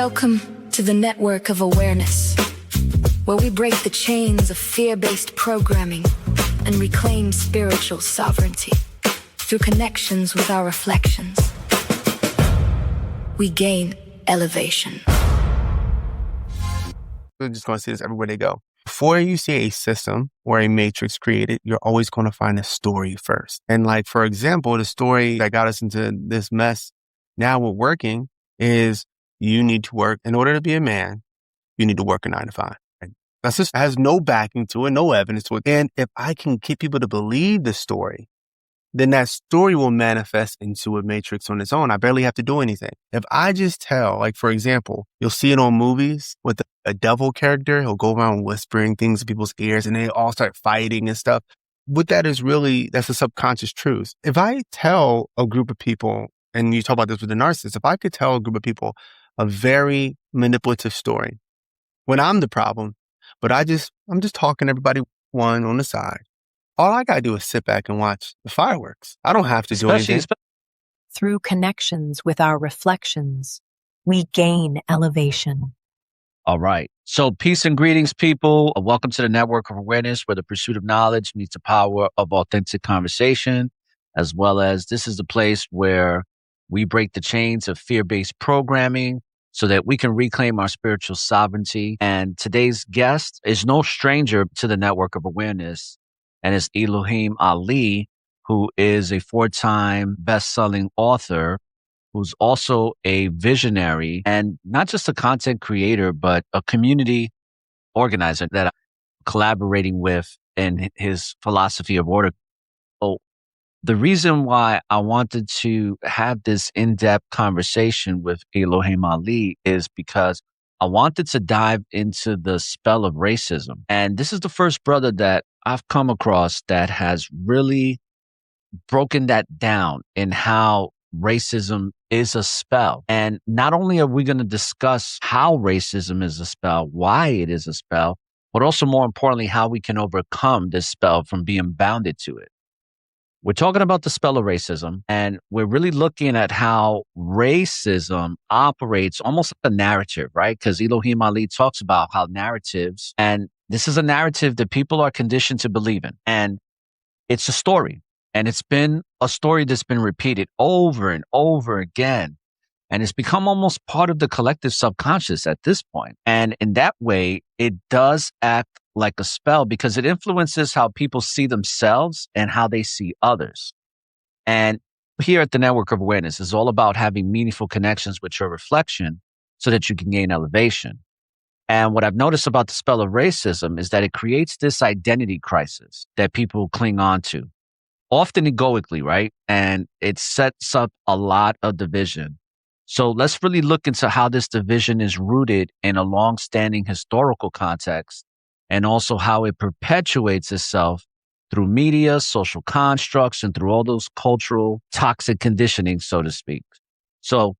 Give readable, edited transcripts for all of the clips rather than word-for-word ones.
Welcome to the network of awareness, where we break the chains of fear-based programming and reclaim spiritual sovereignty. Through connections with our reflections, we gain elevation. We're just going to see this everywhere they go. Before you see a system or a matrix created, you're always going to find a story first. And like, for example, the story that got us into this mess now with working is you need to work. In order to be a man, you need to work a 9 to 5. That's just has no backing to it, no evidence to it. And if I can get people to believe the story, then that story will manifest into a matrix on its own. I barely have to do anything. If I just tell, like, for example, you'll see it on movies with a devil character. He'll go around whispering things in people's ears and they all start fighting and stuff. What that is really, that's a subconscious truth. If I tell a group of people, and you talk about this with the narcissist, if I could tell a group of people a very manipulative story when I'm the problem, but I'm just talking to everybody one on the side. All I got to do is sit back and watch the fireworks. I don't have to do anything. Through connections with our reflections, we gain elevation. All right. So peace and greetings, people. Welcome to the Network of Awareness, where the pursuit of knowledge meets the power of authentic conversation, as well as this is the place where we break the chains of fear-based programming so that we can reclaim our spiritual sovereignty. And today's guest is no stranger to the Network of Awareness, and it's Elohim Ali, who is a 4-time best-selling author, who's also a visionary and not just a content creator, but a community organizer that I'm collaborating with in his philosophy of order. So the reason why I wanted to have this in-depth conversation with Elohim Ali is because I wanted to dive into the spell of racism. And this is the first brother that I've come across that has really broken that down in how racism is a spell. And not only are we going to discuss how racism is a spell, why it is a spell, but also more importantly, how we can overcome this spell from being bounded to it. We're talking about the spell of racism, and we're really looking at how racism operates almost like a narrative, right? Because Elohim Ali talks about how narratives, and this is a narrative that people are conditioned to believe in. And it's a story. And it's been a story that's been repeated over and over again. And it's become almost part of the collective subconscious at this point. And in that way, it does act like a spell because it influences how people see themselves and how they see others. And here at the Network of Awareness, it's all about having meaningful connections with your reflection so that you can gain elevation. And what I've noticed about the spell of racism is that it creates this identity crisis that people cling on to, often egoically, right? And it sets up a lot of division. So let's really look into how this division is rooted in a long-standing historical context and also how it perpetuates itself through media, social constructs, and through all those cultural toxic conditioning, so to speak. So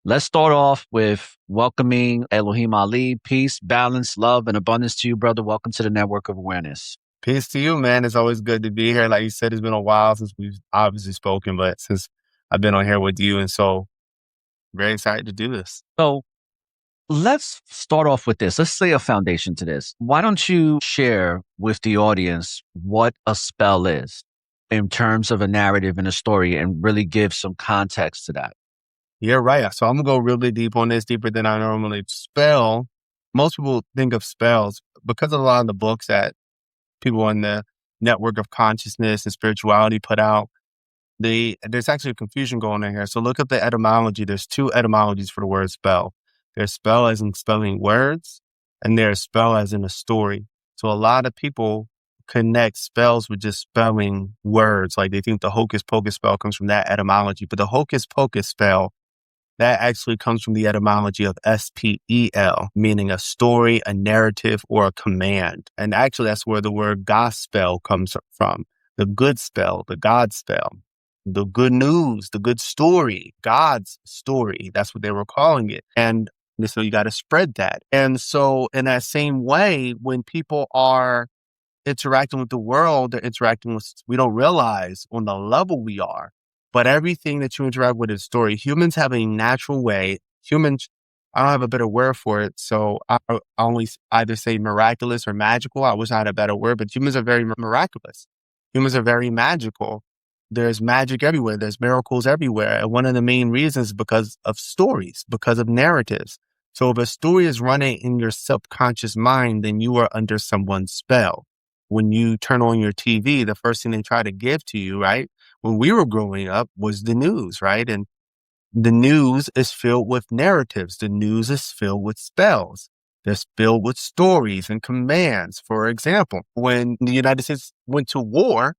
let's start off with welcoming Elohim Ali. Peace, balance, love, and abundance to you, brother. Welcome to the Network of Awareness. Peace to you, man. It's always good to be here. Like you said, it's been a while since we've obviously spoken, but since I've been on here with you, and so very excited to do this. So let's start off with this. Let's lay a foundation to this. Why don't you share with the audience what a spell is in terms of a narrative and a story and really give some context to that? You're right. So I'm going to go really deep on this, deeper than I normally. Spell, most people think of spells because of a lot of the books that people in the network of consciousness and spirituality put out. There's actually a confusion going on here. So look at the etymology. There's 2 etymologies for the word spell. There's spell as in spelling words, and there's spell as in a story. So a lot of people connect spells with just spelling words. Like they think the hocus pocus spell comes from that etymology, but the hocus pocus spell, that actually comes from the etymology of spell, meaning a story, a narrative, or a command. And actually that's where the word gospel comes from. The good spell, the God spell, the good news, the good story, God's story. That's what they were calling it. And so you got to spread that. And so in that same way, when people are interacting with the world, they're interacting with, we don't realize on the level we are, but everything that you interact with is story. Humans have a natural way. Humans I don't have a better word for it. So I only either say miraculous or magical. I wish I had a better word, but humans are very miraculous. Humans are very magical. There's magic everywhere. There's miracles everywhere. And one of the main reasons is because of stories, because of narratives. So if a story is running in your subconscious mind, then you are under someone's spell. When you turn on your TV, the first thing they try to give to you, right? When we were growing up was the news, right? And the news is filled with narratives. The news is filled with spells. They're filled with stories and commands. For example, when the United States went to war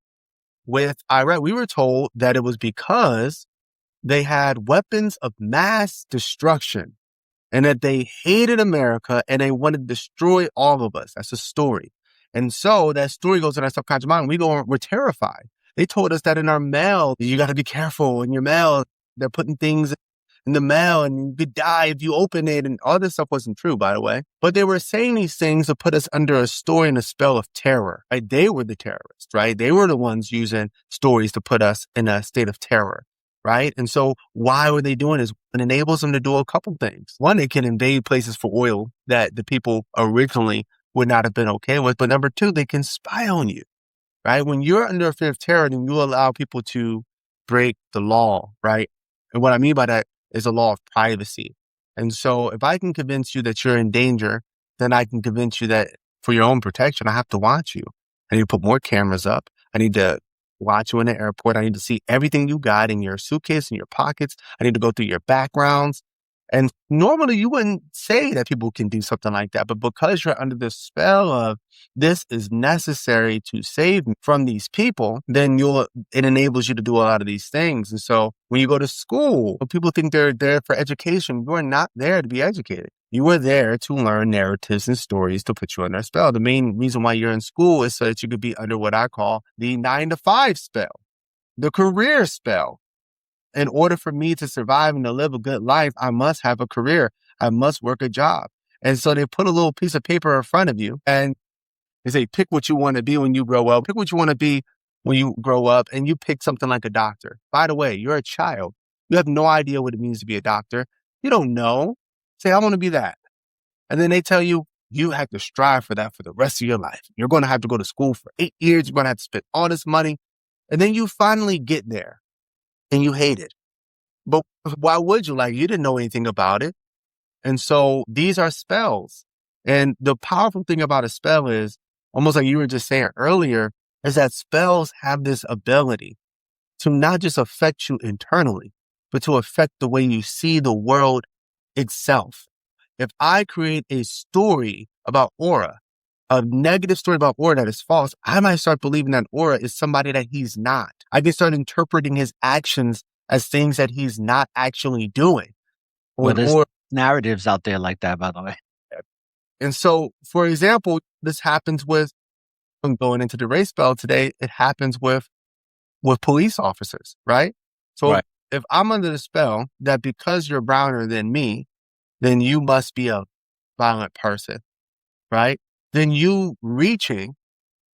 with Iraq, we were told that it was because they had weapons of mass destruction and that they hated America and they wanted to destroy all of us. That's a story. And so that story goes in our subconscious mind. We're terrified. They told us that in our mail, you got to be careful in your mail. They're putting things in the mail and you could die if you open it. And all this stuff wasn't true, by the way. But they were saying these things to put us under a story and a spell of terror. Right? They were the terrorists, right? They were the ones using stories to put us in a state of terror, right? And so why were they doing this? It enables them to do a couple things. One, they can invade places for oil that the people originally would not have been okay with. But number two, they can spy on you, right? When you're under a fear of terror, then you allow people to break the law, right? And what I mean by that is a law of privacy. And so if I can convince you that you're in danger, then I can convince you that for your own protection, I have to watch you. I need to put more cameras up. I need to watch you in the airport. I need to see everything you got in your suitcase, in your pockets. I need to go through your backgrounds. And normally you wouldn't say that people can do something like that. But because you're under the spell of this is necessary to save me from these people, then it enables you to do a lot of these things. And so when you go to school, people think they're there for education. You are not there to be educated. You are there to learn narratives and stories to put you under a spell. The main reason why you're in school is so that you could be under what I call the 9-to-5 spell, the career spell. In order for me to survive and to live a good life, I must have a career. I must work a job. And so they put a little piece of paper in front of you and they say, pick what you want to be when you grow up. Pick what you want to be when you grow up. And you pick something like a doctor. By the way, you're a child. You have no idea what it means to be a doctor. You don't know. Say, I want to be that. And then they tell you, you have to strive for that for the rest of your life. You're going to have to go to school for 8 years. You're going to have to spend all this money. And then you finally get there. And you hate it. But why would you? Like, you didn't know anything about it. And so these are spells. And the powerful thing about a spell is, almost like you were just saying earlier, is that spells have this ability to not just affect you internally, but to affect the way you see the world itself. If I create a story about ORRA, a negative story about ORRA that is false, I might start believing that ORRA is somebody that he's not. I can start interpreting his actions as things that he's not actually doing. Well, there's narratives out there like that, by the way. And so, for example, this happens with, I'm going into the race spell today, it happens with police officers, right? So Right. If I'm under the spell that because you're browner than me, then you must be a violent person, right? Then you reaching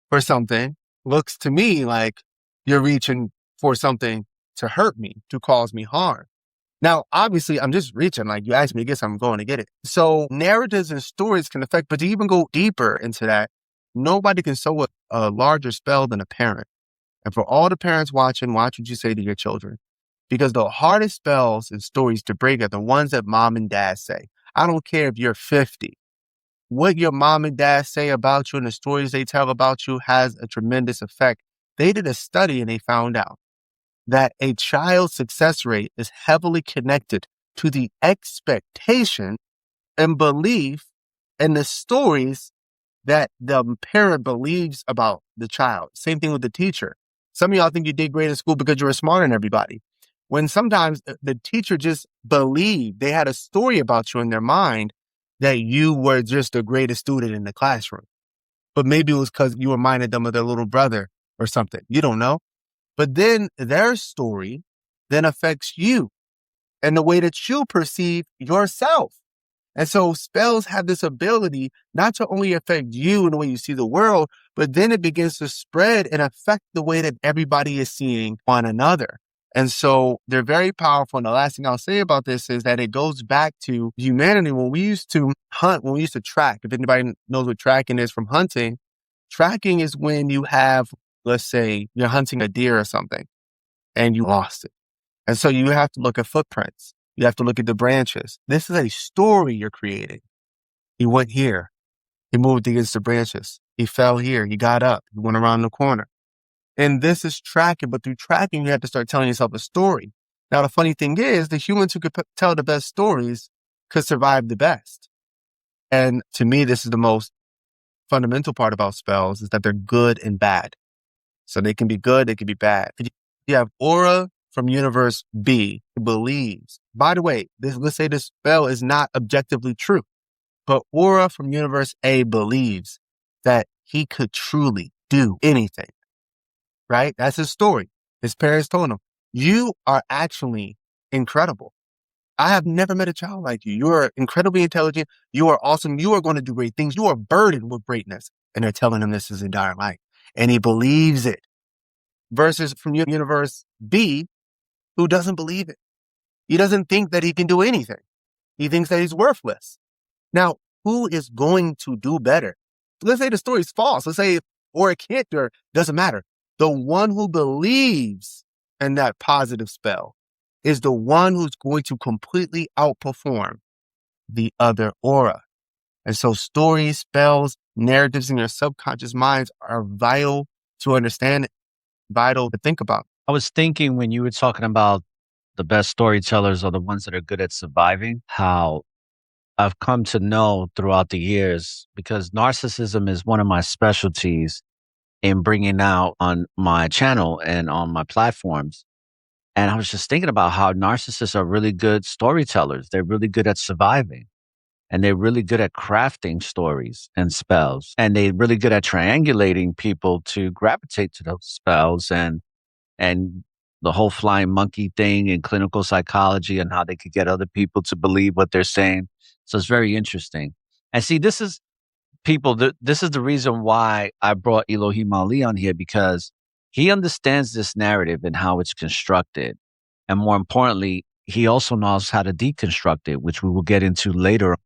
for something looks to me like you're reaching for something to hurt me, to cause me harm. Now, obviously, I'm just reaching. Like, you asked me to get something, I'm going to get it. So narratives and stories can affect, but to even go deeper into that, nobody can sew a larger spell than a parent. And for all the parents watching, watch what you say to your children. Because the hardest spells and stories to break are the ones that mom and dad say. I don't care if you're 50. What your mom and dad say about you and the stories they tell about you has a tremendous effect. They did a study and they found out that a child's success rate is heavily connected to the expectation and belief and the stories that the parent believes about the child. Same thing with the teacher. Some of y'all think you did great in school because you were smarter than everybody. When sometimes the teacher just believed, they had a story about you in their mind that you were just the greatest student in the classroom. But maybe it was because you reminded them of their little brother or something. You don't know. But then their story then affects you and the way that you perceive yourself. And so spells have this ability not to only affect you and the way you see the world, but then it begins to spread and affect the way that everybody is seeing one another. And so they're very powerful. And the last thing I'll say about this is that it goes back to humanity. When we used to hunt, when we used to track, if anybody knows what tracking is from hunting, tracking is when you have, let's say you're hunting a deer or something and you lost it. And so you have to look at footprints. You have to look at the branches. This is a story you're creating. He went here. He moved against the branches. He fell here. He got up. He went around the corner. And this is tracking, but through tracking, you have to start telling yourself a story. Now, the funny thing is, the humans who could tell the best stories could survive the best. And to me, this is the most fundamental part about spells, is that they're good and bad. So they can be good, they can be bad. You have Aura from universe B, who believes. By the way, let's say this spell is not objectively true, but Aura from universe A believes that he could truly do anything. Right? That's his story. His parents told him, you are actually incredible. I have never met a child like you. You are incredibly intelligent. You are awesome. You are going to do great things. You are burdened with greatness. And they're telling him this is his entire life. And he believes it. Versus from universe B, who doesn't believe it. He doesn't think that he can do anything. He thinks that he's worthless. Now, who is going to do better? Let's say the story is false. Let's say, or it can't, or doesn't matter. The one who believes in that positive spell is the one who's going to completely outperform the other aura. And so stories, spells, narratives in your subconscious minds are vital to understand, vital to think about. I was thinking when you were talking about the best storytellers are the ones that are good at surviving, how I've come to know throughout the years, because narcissism is one of my specialties in bringing out on my channel and on my platforms. And I was just thinking about how narcissists are really good storytellers. They're really good at surviving, and they're really good at crafting stories and spells. And they're really good at triangulating people to gravitate to those spells, and the whole flying monkey thing in clinical psychology and how they could get other people to believe what they're saying. So it's very interesting. And see, this is this is the reason why I brought Elohim Ali on here, because he understands this narrative and how it's constructed. And more importantly, he also knows how to deconstruct it, which we will get into later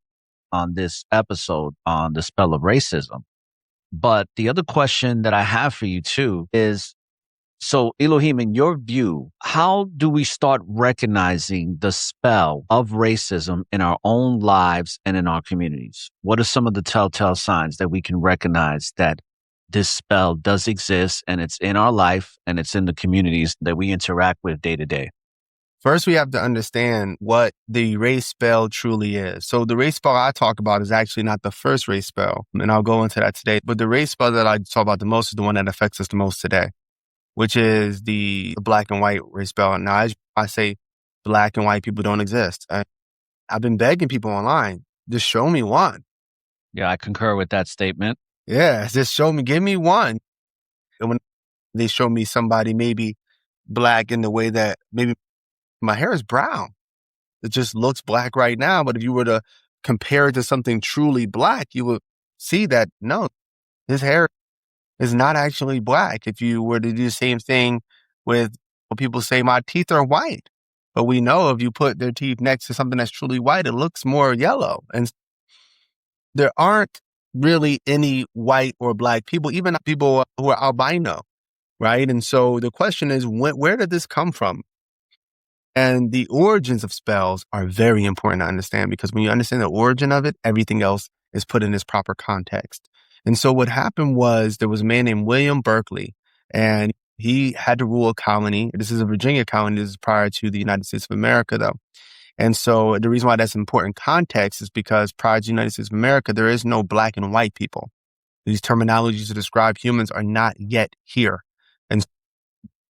on this episode on the spell of racism. But the other question that I have for you too is, so Elohim, in your view, how do we start recognizing the spell of racism in our own lives and in our communities? What are some of the telltale signs that we can recognize that this spell does exist and it's in our life and it's in the communities that we interact with day to day? First, we have to understand what the race spell truly is. So the race spell I talk about is actually not the first race spell, and I'll go into that today. But the race spell that I talk about the most is the one that affects us the most today, which is the black and white race spell. Now, as I say, black and white people don't exist. I've been begging people online, just show me one. Yeah, I concur with that statement. Yeah, just show me, give me one. And when they show me somebody maybe black in the way that maybe my hair is brown, it just looks black right now. But if you were to compare it to something truly black, you would see that, no, his hair is not actually black. If you were to do the same thing with what people say, my teeth are white. But we know if you put their teeth next to something that's truly white, it looks more yellow. And there aren't really any white or black people, even people who are albino, right? And so the question is, where did this come from? And the origins of spells are very important to understand, because when you understand the origin of it, everything else is put in its proper context. And so what happened was there was a man named William Berkeley, and he had to rule a colony. This is a Virginia colony. This is prior to the United States of America, though. And so the reason why that's important context is because prior to the United States of America, there is no black and white people. These terminologies to describe humans are not yet here. And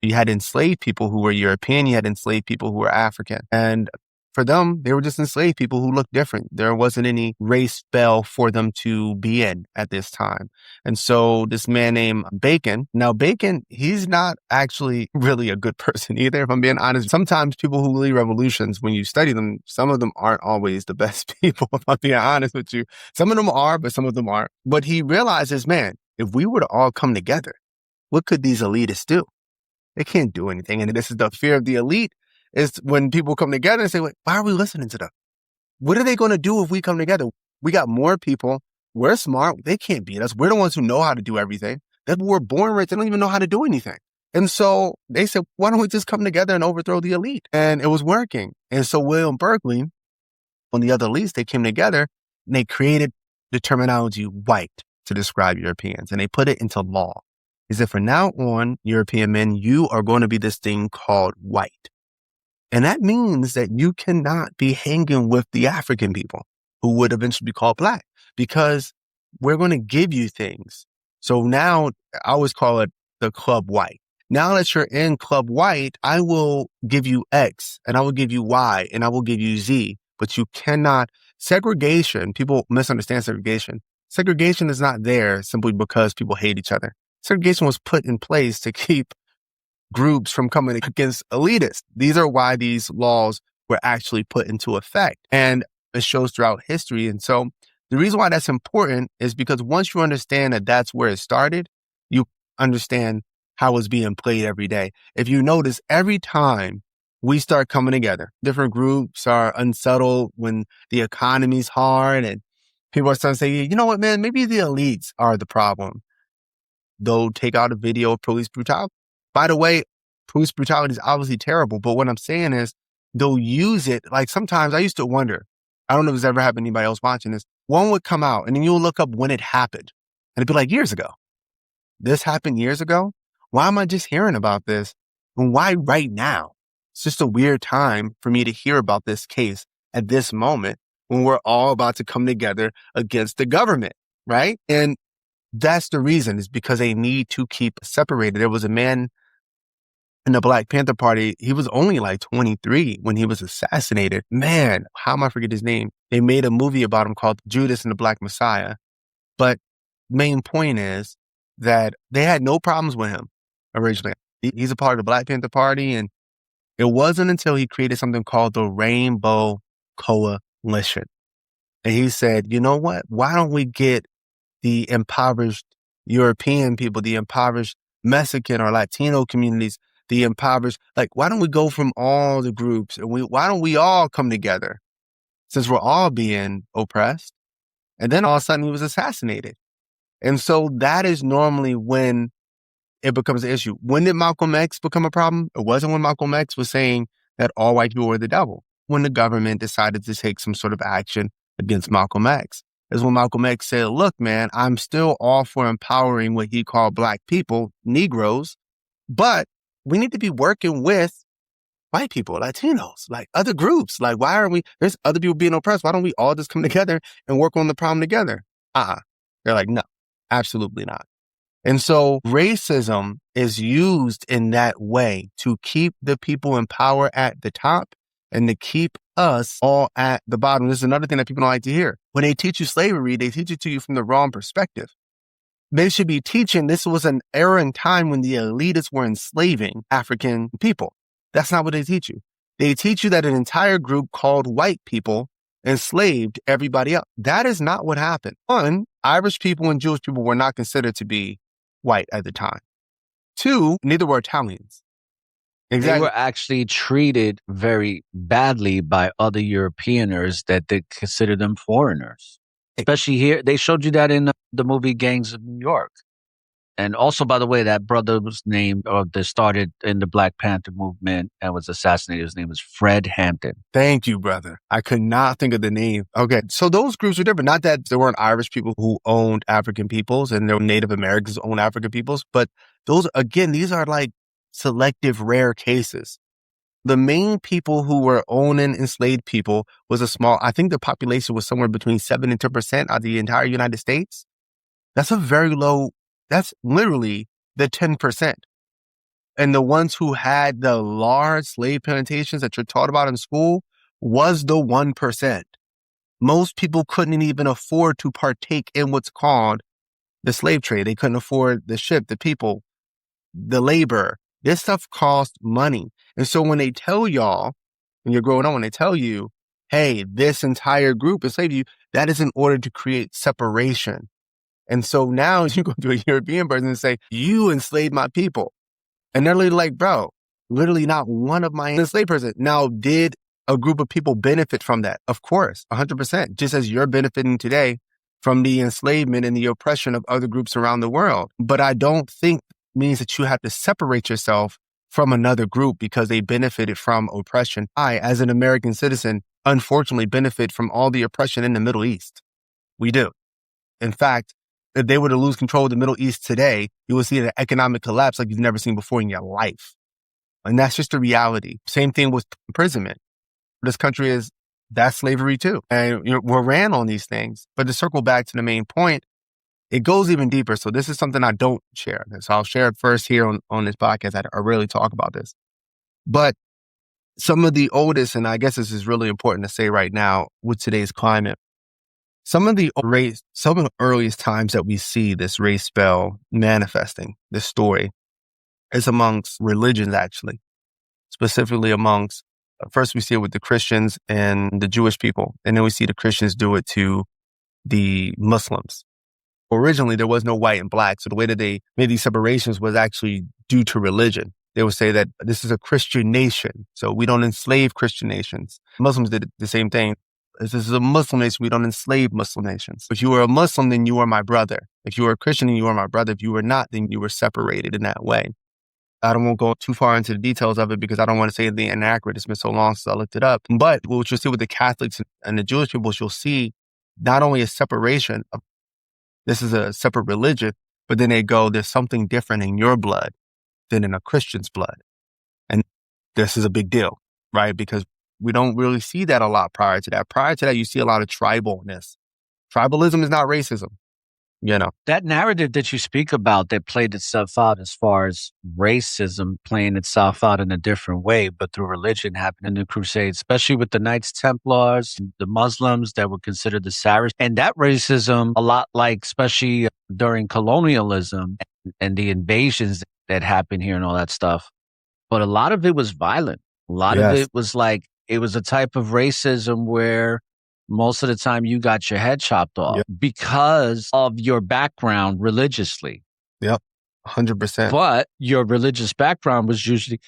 you had enslaved people who were European. You had enslaved people who were African. And for them, they were just enslaved people who looked different. There wasn't any race spell for them to be in at this time. And so this man named Bacon, now Bacon, he's not actually really a good person either, if I'm being honest. Sometimes people who lead revolutions, when you study them, some of them aren't always the best people, if I'm being honest with you. Some of them are, but some of them aren't. But he realizes, man, if we were to all come together, what could these elitists do? They can't do anything. And this is the fear of the elite, is when people come together and say, wait, why are we listening to them? What are they going to do if we come together? We got more people. We're smart. They can't beat us. We're the ones who know how to do everything. That we're born rich. They don't even know how to do anything. And so they said, why don't we just come together and overthrow the elite? And it was working. And so William Berkeley, on the other elites, they came together and they created the terminology white to describe Europeans. And they put it into law. He said, from now on, European men, you are going to be this thing called white. And that means that you cannot be hanging with the African people who would eventually be called black, because we're going to give you things. So now I always call it the club white. Now that you're in club white, I will give you X and I will give you Y and I will give you Z, but you cannot. Segregation, people misunderstand segregation. Segregation is not there simply because people hate each other. Segregation was put in place to keep groups from coming against elitists. These are why these laws were actually put into effect. And it shows throughout history. And so the reason why that's important is because once you understand that that's where it started, you understand how it's being played every day. If you notice, every time we start coming together, different groups are unsettled when the economy's hard and people are starting to say, you know what, man, maybe the elites are the problem. They'll take out a video of police brutality. By the way, police brutality is obviously terrible, but what I'm saying is they'll use it. Like sometimes I used to wonder, I don't know if it's ever happened to anybody else watching this. One would come out and then you'll look up when it happened and it'd be like years ago. This happened years ago? Why am I just hearing about this? And why right now? It's just a weird time for me to hear about this case at this moment when we're all about to come together against the government, right? And that's the reason, is because they need to keep separated. There was a man in the Black Panther Party. He was only like 23 when he was assassinated. Man, how am I forget his name? They made a movie about him called Judas and the Black Messiah. But main point is that they had no problems with him originally. He's a part of the Black Panther Party. And it wasn't until he created something called the Rainbow Coalition. And he said, you know what? Why don't we get the impoverished European people, the impoverished Mexican or Latino communities, the impoverished, like, why don't we go from all the groups and why don't we all come together since we're all being oppressed? And then all of a sudden he was assassinated. And so that is normally when it becomes an issue. When did Malcolm X become a problem? It wasn't when Malcolm X was saying that all white people were the devil. When the government decided to take some sort of action against Malcolm X. Is when Malcolm X said, look, man, I'm still all for empowering what he called black people, Negroes, but we need to be working with white people, Latinos, like other groups. Like, why aren't we, there's other people being oppressed. Why don't we all just come together and work on the problem together? They're like, no, absolutely not. And so racism is used in that way to keep the people in power at the top and to keep us all at the bottom. This is another thing that people don't like to hear. When they teach you slavery, they teach it to you from the wrong perspective. They should be teaching this was an era in time when the elitists were enslaving African people. That's not what they teach you. They teach you that an entire group called white people enslaved everybody else. That is not what happened. One, Irish people and Jewish people were not considered to be white at the time. Two, neither were Italians. Exactly. They were actually treated very badly by other Europeaners that they consider them foreigners. Especially here, they showed you that in the movie Gangs of New York. And also, by the way, that brother was named, or that started in the Black Panther movement and was assassinated. His name was Fred Hampton. Thank you, brother. I could not think of the name. Okay, so those groups were different. Not that there weren't Irish people who owned African peoples and there were Native Americans who owned African peoples, but those, again, these are like selective, rare cases. The main people who were owning enslaved people was a small, I think the population was somewhere between 7 and 10% of the entire United States. That's a very low, that's literally the 10%. And the ones who had the large slave plantations that you're taught about in school was the 1%. Most people couldn't even afford to partake in what's called the slave trade. They couldn't afford the ship, the people, the labor. This stuff cost money. And so when they tell y'all, when you're growing up, when they tell you, hey, this entire group enslaved you, that is in order to create separation. And so now you go to a European person and say, you enslaved my people. And they're literally like, bro, literally not one of my enslaved person. Now, did a group of people benefit from that? Of course, 100%. Just as you're benefiting today from the enslavement and the oppression of other groups around the world. But I don't think means that you have to separate yourself from another group because they benefited from oppression. I, as an American citizen, unfortunately benefit from all the oppression in the Middle East. We do. In fact, if they were to lose control of the Middle East today, you will see an economic collapse like you've never seen before in your life. And that's just the reality. Same thing with imprisonment. This country that's slavery too. And we're ran on these things. But to circle back to the main point, it goes even deeper. So this is something I don't share. So I'll share it first here on this podcast. I rarely talk about this. But some of the oldest, and I guess this is really important to say right now with today's climate, some of the earliest times that we see this race spell manifesting, this story, is amongst religions, actually, specifically amongst, first we see it with the Christians and the Jewish people, and then we see the Christians do it to the Muslims. Originally, there was no white and black, so the way that they made these separations was actually due to religion. They would say that this is a Christian nation, so we don't enslave Christian nations. Muslims did the same thing. This is a Muslim nation, we don't enslave Muslim nations. If you were a Muslim, then you were my brother. If you were a Christian, then you were my brother. If you were not, then you were separated in that way. I don't want to go too far into the details of it because I don't want to say anything inaccurate. It's been so long since I looked it up. But what you'll see with the Catholics and the Jewish people, you'll see not only a separation of this is a separate religion, but then they go, there's something different in your blood than in a Christian's blood. And this is a big deal, right? Because we don't really see that a lot prior to that. Prior to that, you see a lot of tribalness. Tribalism is not racism, That narrative that you speak about that played itself out as far as racism playing itself out in a different way, but through religion happened in the Crusades, especially with the Knights Templars, the Muslims that were considered the Saracens. And that racism, a lot like, especially during colonialism and the invasions that happened here and all that stuff. But a lot of it was violent. A lot of it was like, it was a type of racism where most of the time you got your head chopped off because of your background religiously. Yep, 100%. But your religious background was usually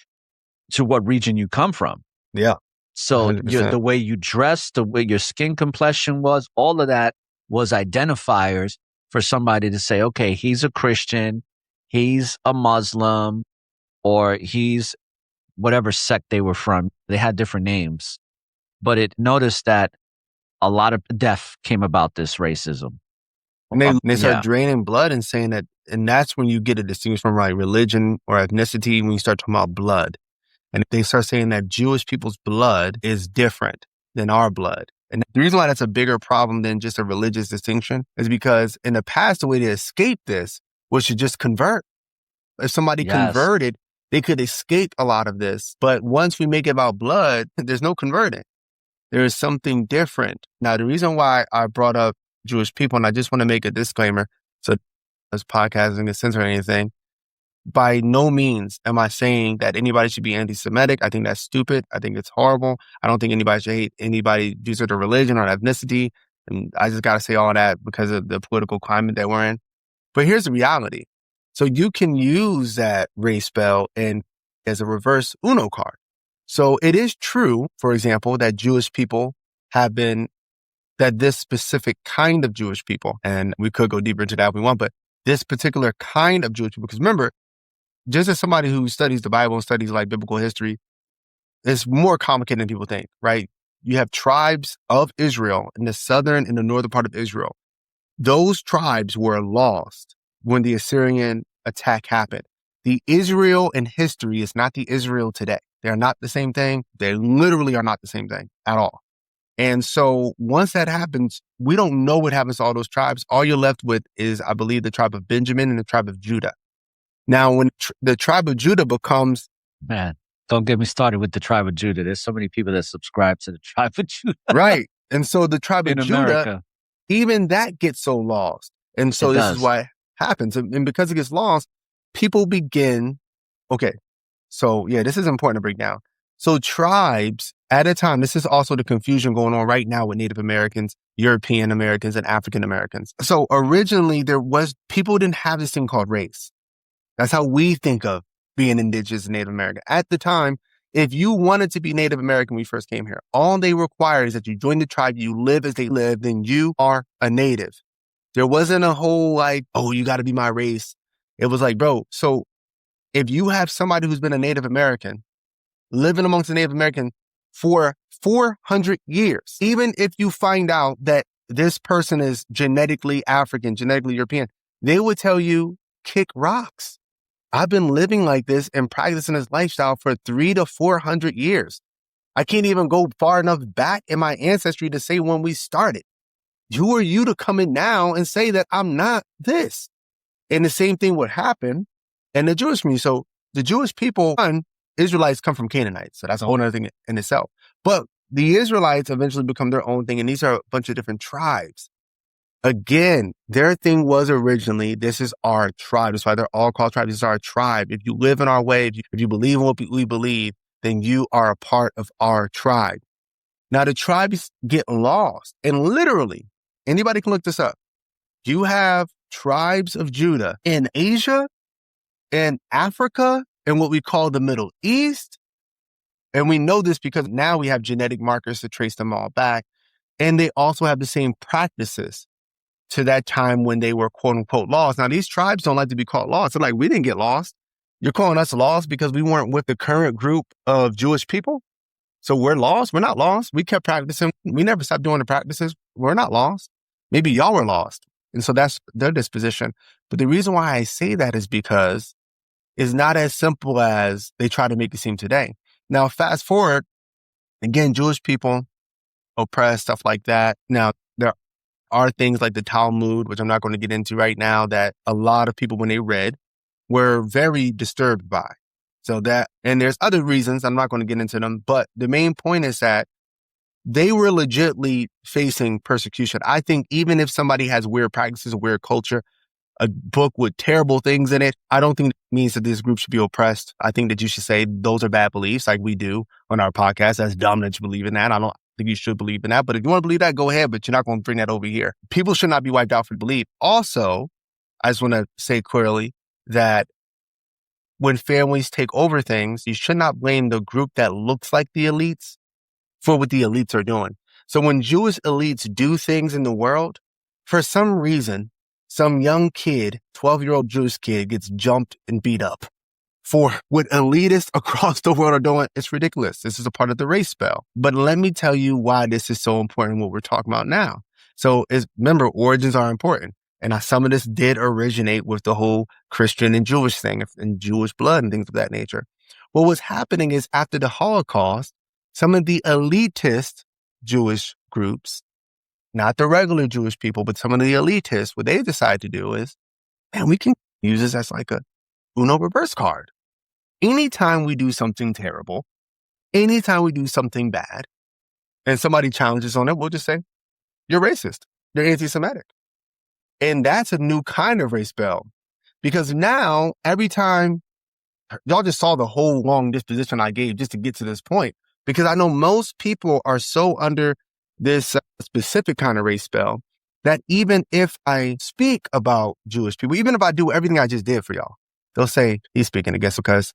to what region you come from. Yeah. So the way you dressed, the way your skin complexion was, all of that was identifiers for somebody to say, okay, he's a Christian, he's a Muslim, or he's whatever sect they were from. They had different names. But it noticed that a lot of death came about this racism. And they start draining blood and saying that, and that's when you get a distinction from like religion or ethnicity when you start talking about blood. And they start saying that Jewish people's blood is different than our blood. And the reason why that's a bigger problem than just a religious distinction is because in the past, the way to escape this was to just convert. If somebody converted, they could escape a lot of this. But once we make it about blood, there's no converting. There is something different. Now, the reason why I brought up Jewish people, and I just want to make a disclaimer, so this podcast isn't going to censor anything. By no means am I saying that anybody should be anti-Semitic. I think that's stupid. I think it's horrible. I don't think anybody should hate anybody due to their religion or ethnicity. And I just got to say all that because of the political climate that we're in. But here's the reality. So you can use that race spell and as a reverse Uno card. So it is true, for example, that Jewish people have been, that this specific kind of Jewish people, and we could go deeper into that if we want, but this particular kind of Jewish people, because remember, just as somebody who studies the Bible and studies like biblical history, it's more complicated than people think, right? You have tribes of Israel in the southern and the northern part of Israel. Those tribes were lost when the Assyrian attack happened. The Israel in history is not the Israel today. They are not the same thing. They literally are not the same thing at all. And so once that happens, we don't know what happens to all those tribes. All you're left with is, I believe, the tribe of Benjamin and the tribe of Judah. Now, when the tribe of Judah becomes... Man, don't get me started with the tribe of Judah. There's so many people that subscribe to the tribe of Judah. Right. And so the tribe of Judah, America, even that gets so lost. And so this is why it happens. And because it gets lost, people begin... Okay. So yeah, this is important to break down. So tribes at a time, this is also the confusion going on right now with Native Americans, European Americans, and African Americans. So originally people didn't have this thing called race. That's how we think of being indigenous and Native American. At the time, if you wanted to be Native American when you first came here, all they required is that you join the tribe, you live as they live, then you are a native. There wasn't a whole like, oh, you got to be my race. It was like, bro, so if you have somebody who's been a Native American, living amongst the Native American for 400 years, even if you find out that this person is genetically African, genetically European, they would tell you, kick rocks. I've been living like this and practicing this lifestyle for 300 to 400 years. I can't even go far enough back in my ancestry to say when we started. Who are you to come in now and say that I'm not this? And the same thing would happen in the Jewish community. So the Jewish people, Israelites come from Canaanites. So that's a whole other thing in itself. But the Israelites eventually become their own thing. And these are a bunch of different tribes. Again, their thing was originally, this is our tribe. That's why they're all called tribes. This is our tribe. If you live in our way, if you believe in what we believe, then you are a part of our tribe. Now, the tribes get lost. And literally, anybody can look this up. You have tribes of Judah in Asia, in Africa, and what we call the Middle East. And we know this because now we have genetic markers to trace them all back. And they also have the same practices to that time when they were quote unquote lost. Now, these tribes don't like to be called lost. They're like, we didn't get lost. You're calling us lost because we weren't with the current group of Jewish people. So we're lost. We're not lost. We kept practicing. We never stopped doing the practices. We're not lost. Maybe y'all were lost. And so that's their disposition. But the reason why I say that is because it's not as simple as they try to make it seem today. Now, fast forward, again, Jewish people oppressed, stuff like that. Now, there are things like the Talmud, which I'm not going to get into right now, that a lot of people, when they read, were very disturbed by. So that, and there's other reasons, I'm not going to get into them, but the main point is that they were legitimately facing persecution. I think even if somebody has weird practices, a weird culture, a book with terrible things in it, I don't think it means that this group should be oppressed. I think that you should say those are bad beliefs like we do on our podcast. That's dumb that you believe in that. I don't think you should believe in that. But if you want to believe that, go ahead. But you're not going to bring that over here. People should not be wiped out for belief. Also, I just want to say clearly that when families take over things, you should not blame the group that looks like the elites for what the elites are doing. So when Jewish elites do things in the world, for some reason, some young kid, 12-year-old Jewish kid, gets jumped and beat up for what elitists across the world are doing. It's ridiculous. This is a part of the race spell. But let me tell you why this is so important, what we're talking about now. So remember, origins are important. And some of this did originate with the whole Christian and Jewish thing and Jewish blood and things of that nature. What was happening is after the Holocaust, some of the elitist Jewish groups, not the regular Jewish people, but some of the elitists, what they decide to do is, man, we can use this as like a Uno reverse card. Anytime we do something terrible, anytime we do something bad, and somebody challenges on it, we'll just say, you're racist. You're anti-Semitic. And that's a new kind of race spell. Because now, every time, y'all just saw the whole long disposition I gave just to get to this point. Because I know most people are so under this specific kind of race spell that even if I speak about Jewish people, even if I do everything I just did for y'all, they'll say, he's speaking against because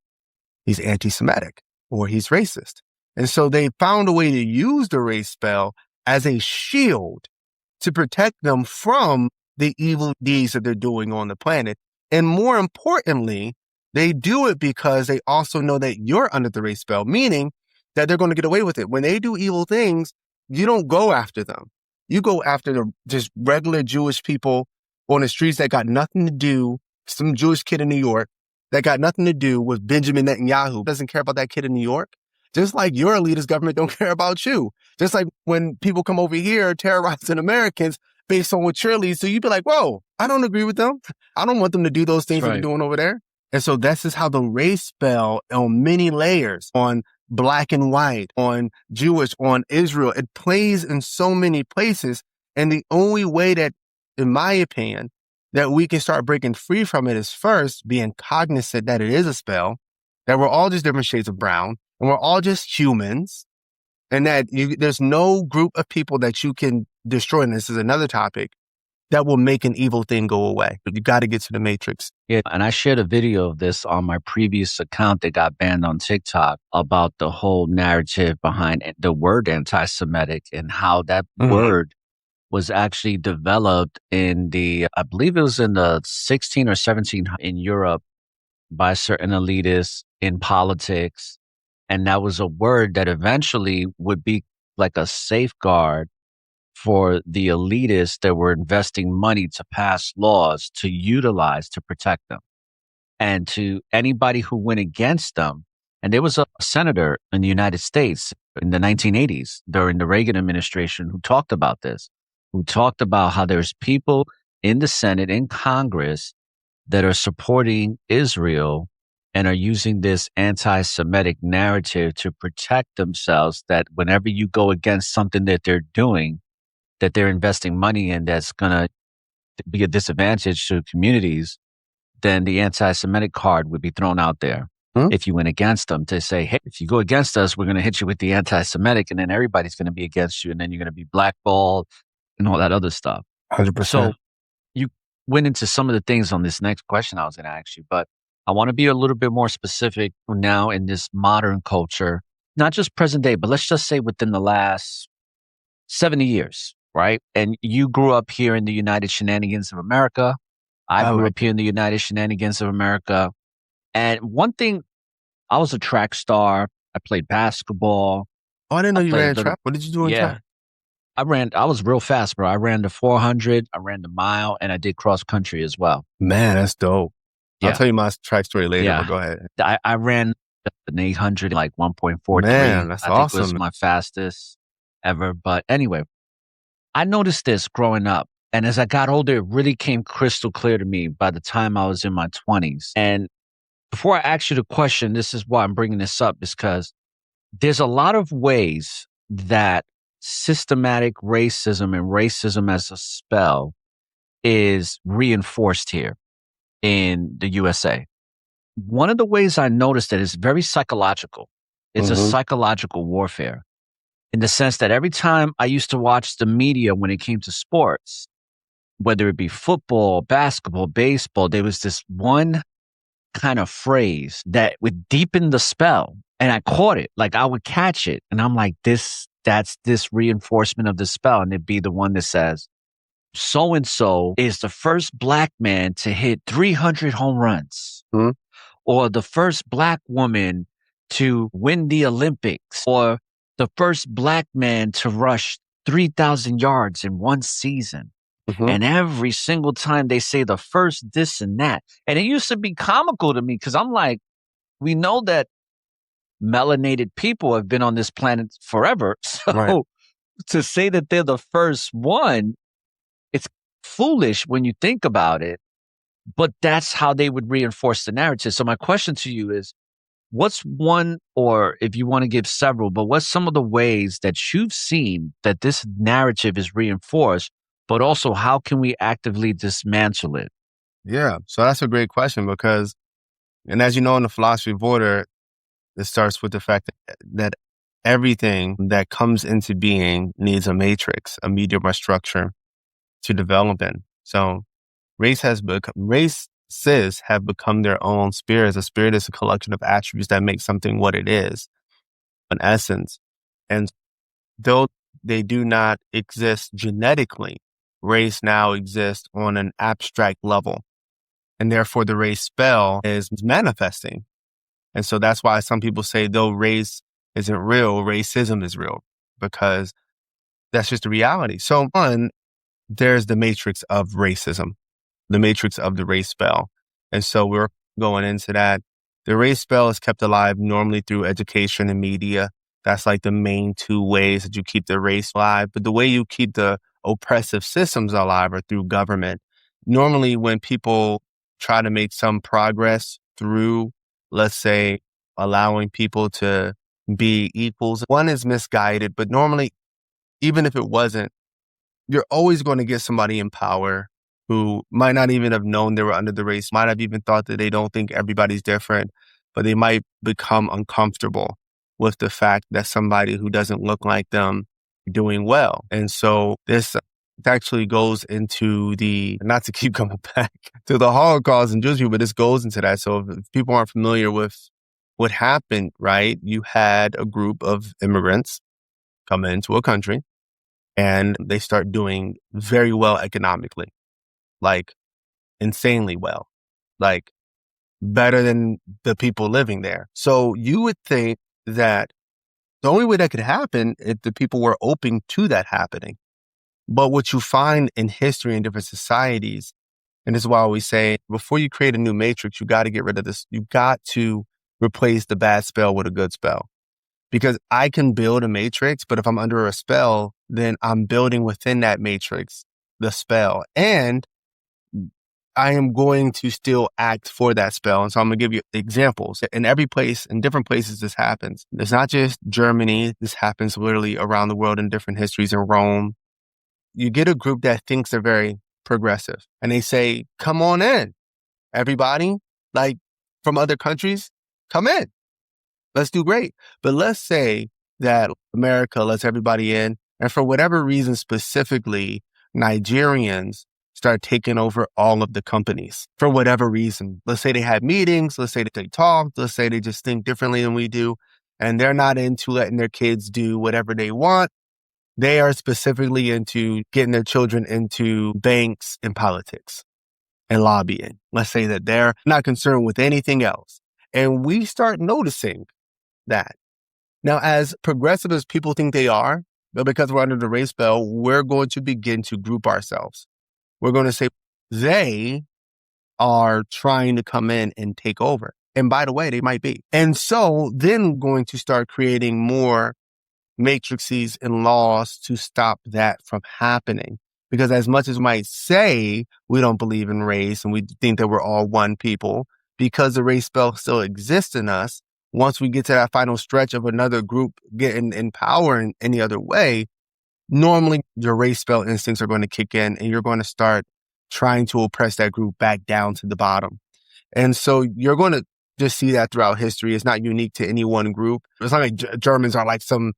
he's anti-Semitic or he's racist. And so they found a way to use the race spell as a shield to protect them from the evil deeds that they're doing on the planet. And more importantly, they do it because they also know that you're under the race spell, meaning that they're going to get away with it. When they do evil things, you don't go after them. You go after the just regular Jewish people on the streets that got nothing to do, some Jewish kid in New York that got nothing to do with Benjamin Netanyahu, doesn't care about that kid in New York. Just like your elitist government don't care about you. Just like when people come over here terrorizing Americans based on what you're leads to, you'd be like, whoa, I don't agree with them. I don't want them to do those things that they're doing over there. And so this is how the race spell on many layers, on black and white, on Jewish, on Israel, it plays in so many places. And the only way that, in my opinion, that we can start breaking free from it is first being cognizant that it is a spell, that we're all just different shades of brown, and we're all just humans, and that there's no group of people that you can destroy. And this is another topic. that will make an evil thing go away. But you got to get to the matrix. Yeah, and I shared a video of this on my previous account that got banned on TikTok about the whole narrative behind the word anti-Semitic and how that word was actually developed in I believe it was in the 16 or 17 in Europe by certain elitists in politics. And that was a word that eventually would be like a safeguard for the elitists that were investing money to pass laws to utilize to protect them. And to anybody who went against them, and there was a senator in the United States in the 1980s during the Reagan administration who talked about this, who talked about how there's people in the Senate, in Congress, that are supporting Israel and are using this anti-Semitic narrative to protect themselves, that whenever you go against something that they're doing, that they're investing money in, that's going to be a disadvantage to communities, then the anti-Semitic card would be thrown out there if you went against them, to say, hey, if you go against us, we're going to hit you with the anti-Semitic, and then everybody's going to be against you, and then you're going to be blackballed and all that other stuff. 100%. So you went into some of the things on this next question I was going to ask you, but I want to be a little bit more specific now in this modern culture, not just present day, but let's just say within the last 70 years, right? And you grew up here in the United Shenanigans of America. I grew up here in the United Shenanigans of America. And one thing, I was a track star. I played basketball. Oh, I didn't know you ran track. What did you do in track? I was real fast, bro. I ran the 400, I ran the mile, and I did cross country as well. Man, that's dope. Yeah. I'll tell you my track story later, but go ahead. I ran an 800 like 1.43. Man, that's I awesome. think it was my fastest ever. But anyway, I noticed this growing up. And as I got older, it really came crystal clear to me by the time I was in my 20s. And before I ask you the question, this is why I'm bringing this up, is because there's a lot of ways that systematic racism and racism as a spell is reinforced here in the USA. One of the ways I noticed that is very psychological. It's a psychological warfare, in the sense that every time I used to watch the media when it came to sports, whether it be football, basketball, baseball, there was this one kind of phrase that would deepen the spell. And I caught it. Like I would catch it. And I'm like, that's this reinforcement of the spell. And it'd be the one that says, so-and-so is the first black man to hit 300 home runs, or the first black woman to win the Olympics, or the first black man to rush 3,000 yards in one season. And every single time they say the first this and that. And it used to be comical to me, because I'm like, we know that melanated people have been on this planet forever. So to say that they're the first one, it's foolish when you think about it. But that's how they would reinforce the narrative. So my question to you is, what's one, or if you want to give several, but what's some of the ways that you've seen that this narrative is reinforced? But also, how can we actively dismantle it? Yeah, so that's a great question, because, and as you know, in the philosophy of order, it starts with the fact that everything that comes into being needs a matrix, a medium or structure to develop in. So races have become their own spirits. A spirit is a collection of attributes that make something what it is, an essence. And though they do not exist genetically, race now exists on an abstract level. And therefore the race spell is manifesting. And so that's why some people say, though race isn't real, racism is real, because that's just the reality. So one, there's the matrix of racism, the matrix of the race spell. And so we're going into that. The race spell is kept alive normally through education and media. That's like the main two ways that you keep the race alive. But the way you keep the oppressive systems alive are through government. Normally, when people try to make some progress through, let's say, allowing people to be equals, one is misguided, but normally, even if it wasn't, you're always going to get somebody in power who might not even have known they were under the race, might have even thought that they don't think everybody's different, but they might become uncomfortable with the fact that somebody who doesn't look like them doing well. And so this It actually goes into not to keep coming back to the Holocaust and Jewish people, but this goes into that. So if people aren't familiar with what happened, right? You had a group of immigrants come into a country and they start doing very well economically, like insanely well, like better than the people living there. So you would think that the only way that could happen if the people were open to that happening. But what you find in history in different societies, and this is why we say, before you create a new matrix, you got to get rid of this. You got to replace the bad spell with a good spell. Because I can build a matrix, but if I'm under a spell, then I'm building within that matrix the spell. And I am going to still act for that spell. And so I'm going to give you examples. In every place, in different places, this happens. It's not just Germany. This happens literally around the world in different histories in Rome. You get a group that thinks they're very progressive and they say, come on in, everybody, like from other countries, come in. Let's do great. But let's say that America lets everybody in. And for whatever reason, specifically, Nigerians start taking over all of the companies for whatever reason. Let's say they had meetings. Let's say that they talked. Let's say they just think differently than we do. And they're not into letting their kids do whatever they want. They are specifically into getting their children into banks and politics and lobbying. Let's say that they're not concerned with anything else. And we start noticing that. Now, as progressive as people think they are, but because we're under the race spell, we're going to begin to group ourselves. We're going to say they are trying to come in and take over. And by the way, they might be. And so then going to start creating more matrices and laws to stop that from happening. Because as much as we might say we don't believe in race and we think that we're all one people, because the race spell still exists in us, once we get to that final stretch of another group getting in power in any other way, normally your race spell instincts are going to kick in and you're going to start trying to oppress that group back down to the bottom. And so you're going to just see that throughout history. It's not unique to any one group. It's not like Germans are like some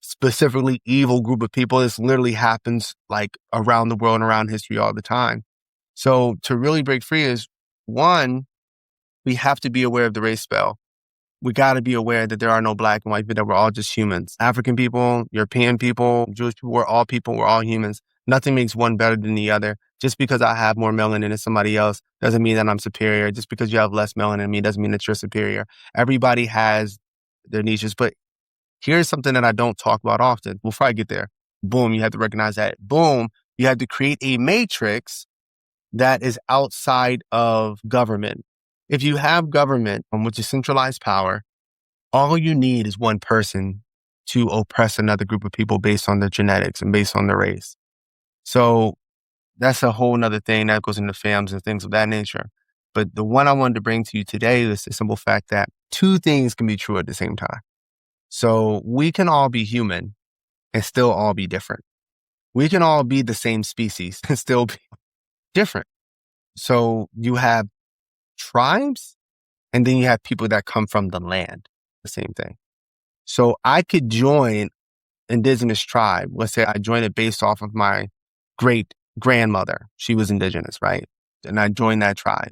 specifically evil group of people. This literally happens like around the world and around history all the time. So to really break free is, one, we have to be aware of the race spell. We got to be aware that there are no black and white people, that we're all just humans. African people, European people, Jewish people, we're all humans. Nothing makes one better than the other. Just because I have more melanin than somebody else doesn't mean that I'm superior. Just because you have less melanin than me doesn't mean that you're superior. Everybody has their niches. But here's something that I don't talk about often. Before I get there, boom, you have to recognize that. Boom, you have to create a matrix that is outside of government. If you have government, which is centralized power, all you need is one person to oppress another group of people based on their genetics and based on their race. So that's a whole nother thing that goes into families and things of that nature. But the one I wanted to bring to you today is the simple fact that two things can be true at the same time. So we can all be human and still all be different. We can all be the same species and still be different. So you have tribes and then you have people that come from the land, the same thing. So I could join indigenous tribe. Let's say I joined it based off of my great grandmother. She was indigenous, right? And I joined that tribe.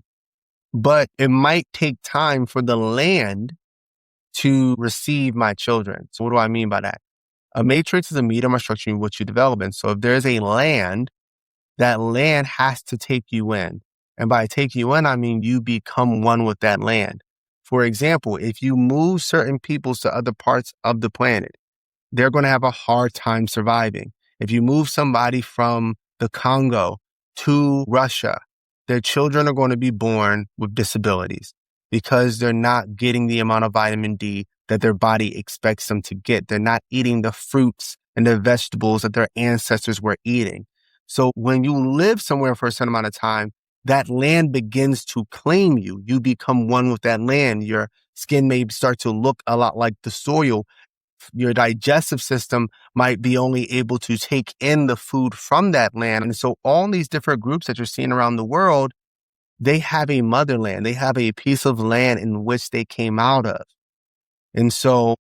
But it might take time for the land to receive my children. So what do I mean by that? A matrix is a medium or structure in which you develop in. So if there's a land, that land has to take you in. And by take you in, I mean you become one with that land. For example, if you move certain peoples to other parts of the planet, they're going to have a hard time surviving. If you move somebody from the Congo to Russia, their children are going to be born with disabilities because they're not getting the amount of vitamin D that their body expects them to get. They're not eating the fruits and the vegetables that their ancestors were eating. So when you live somewhere for a certain amount of time, that land begins to claim you. You become one with that land. Your skin may start to look a lot like the soil. Your digestive system might be only able to take in the food from that land. And so all these different groups that you're seeing around the world, they have a motherland. They have a piece of land in which they came out of. And so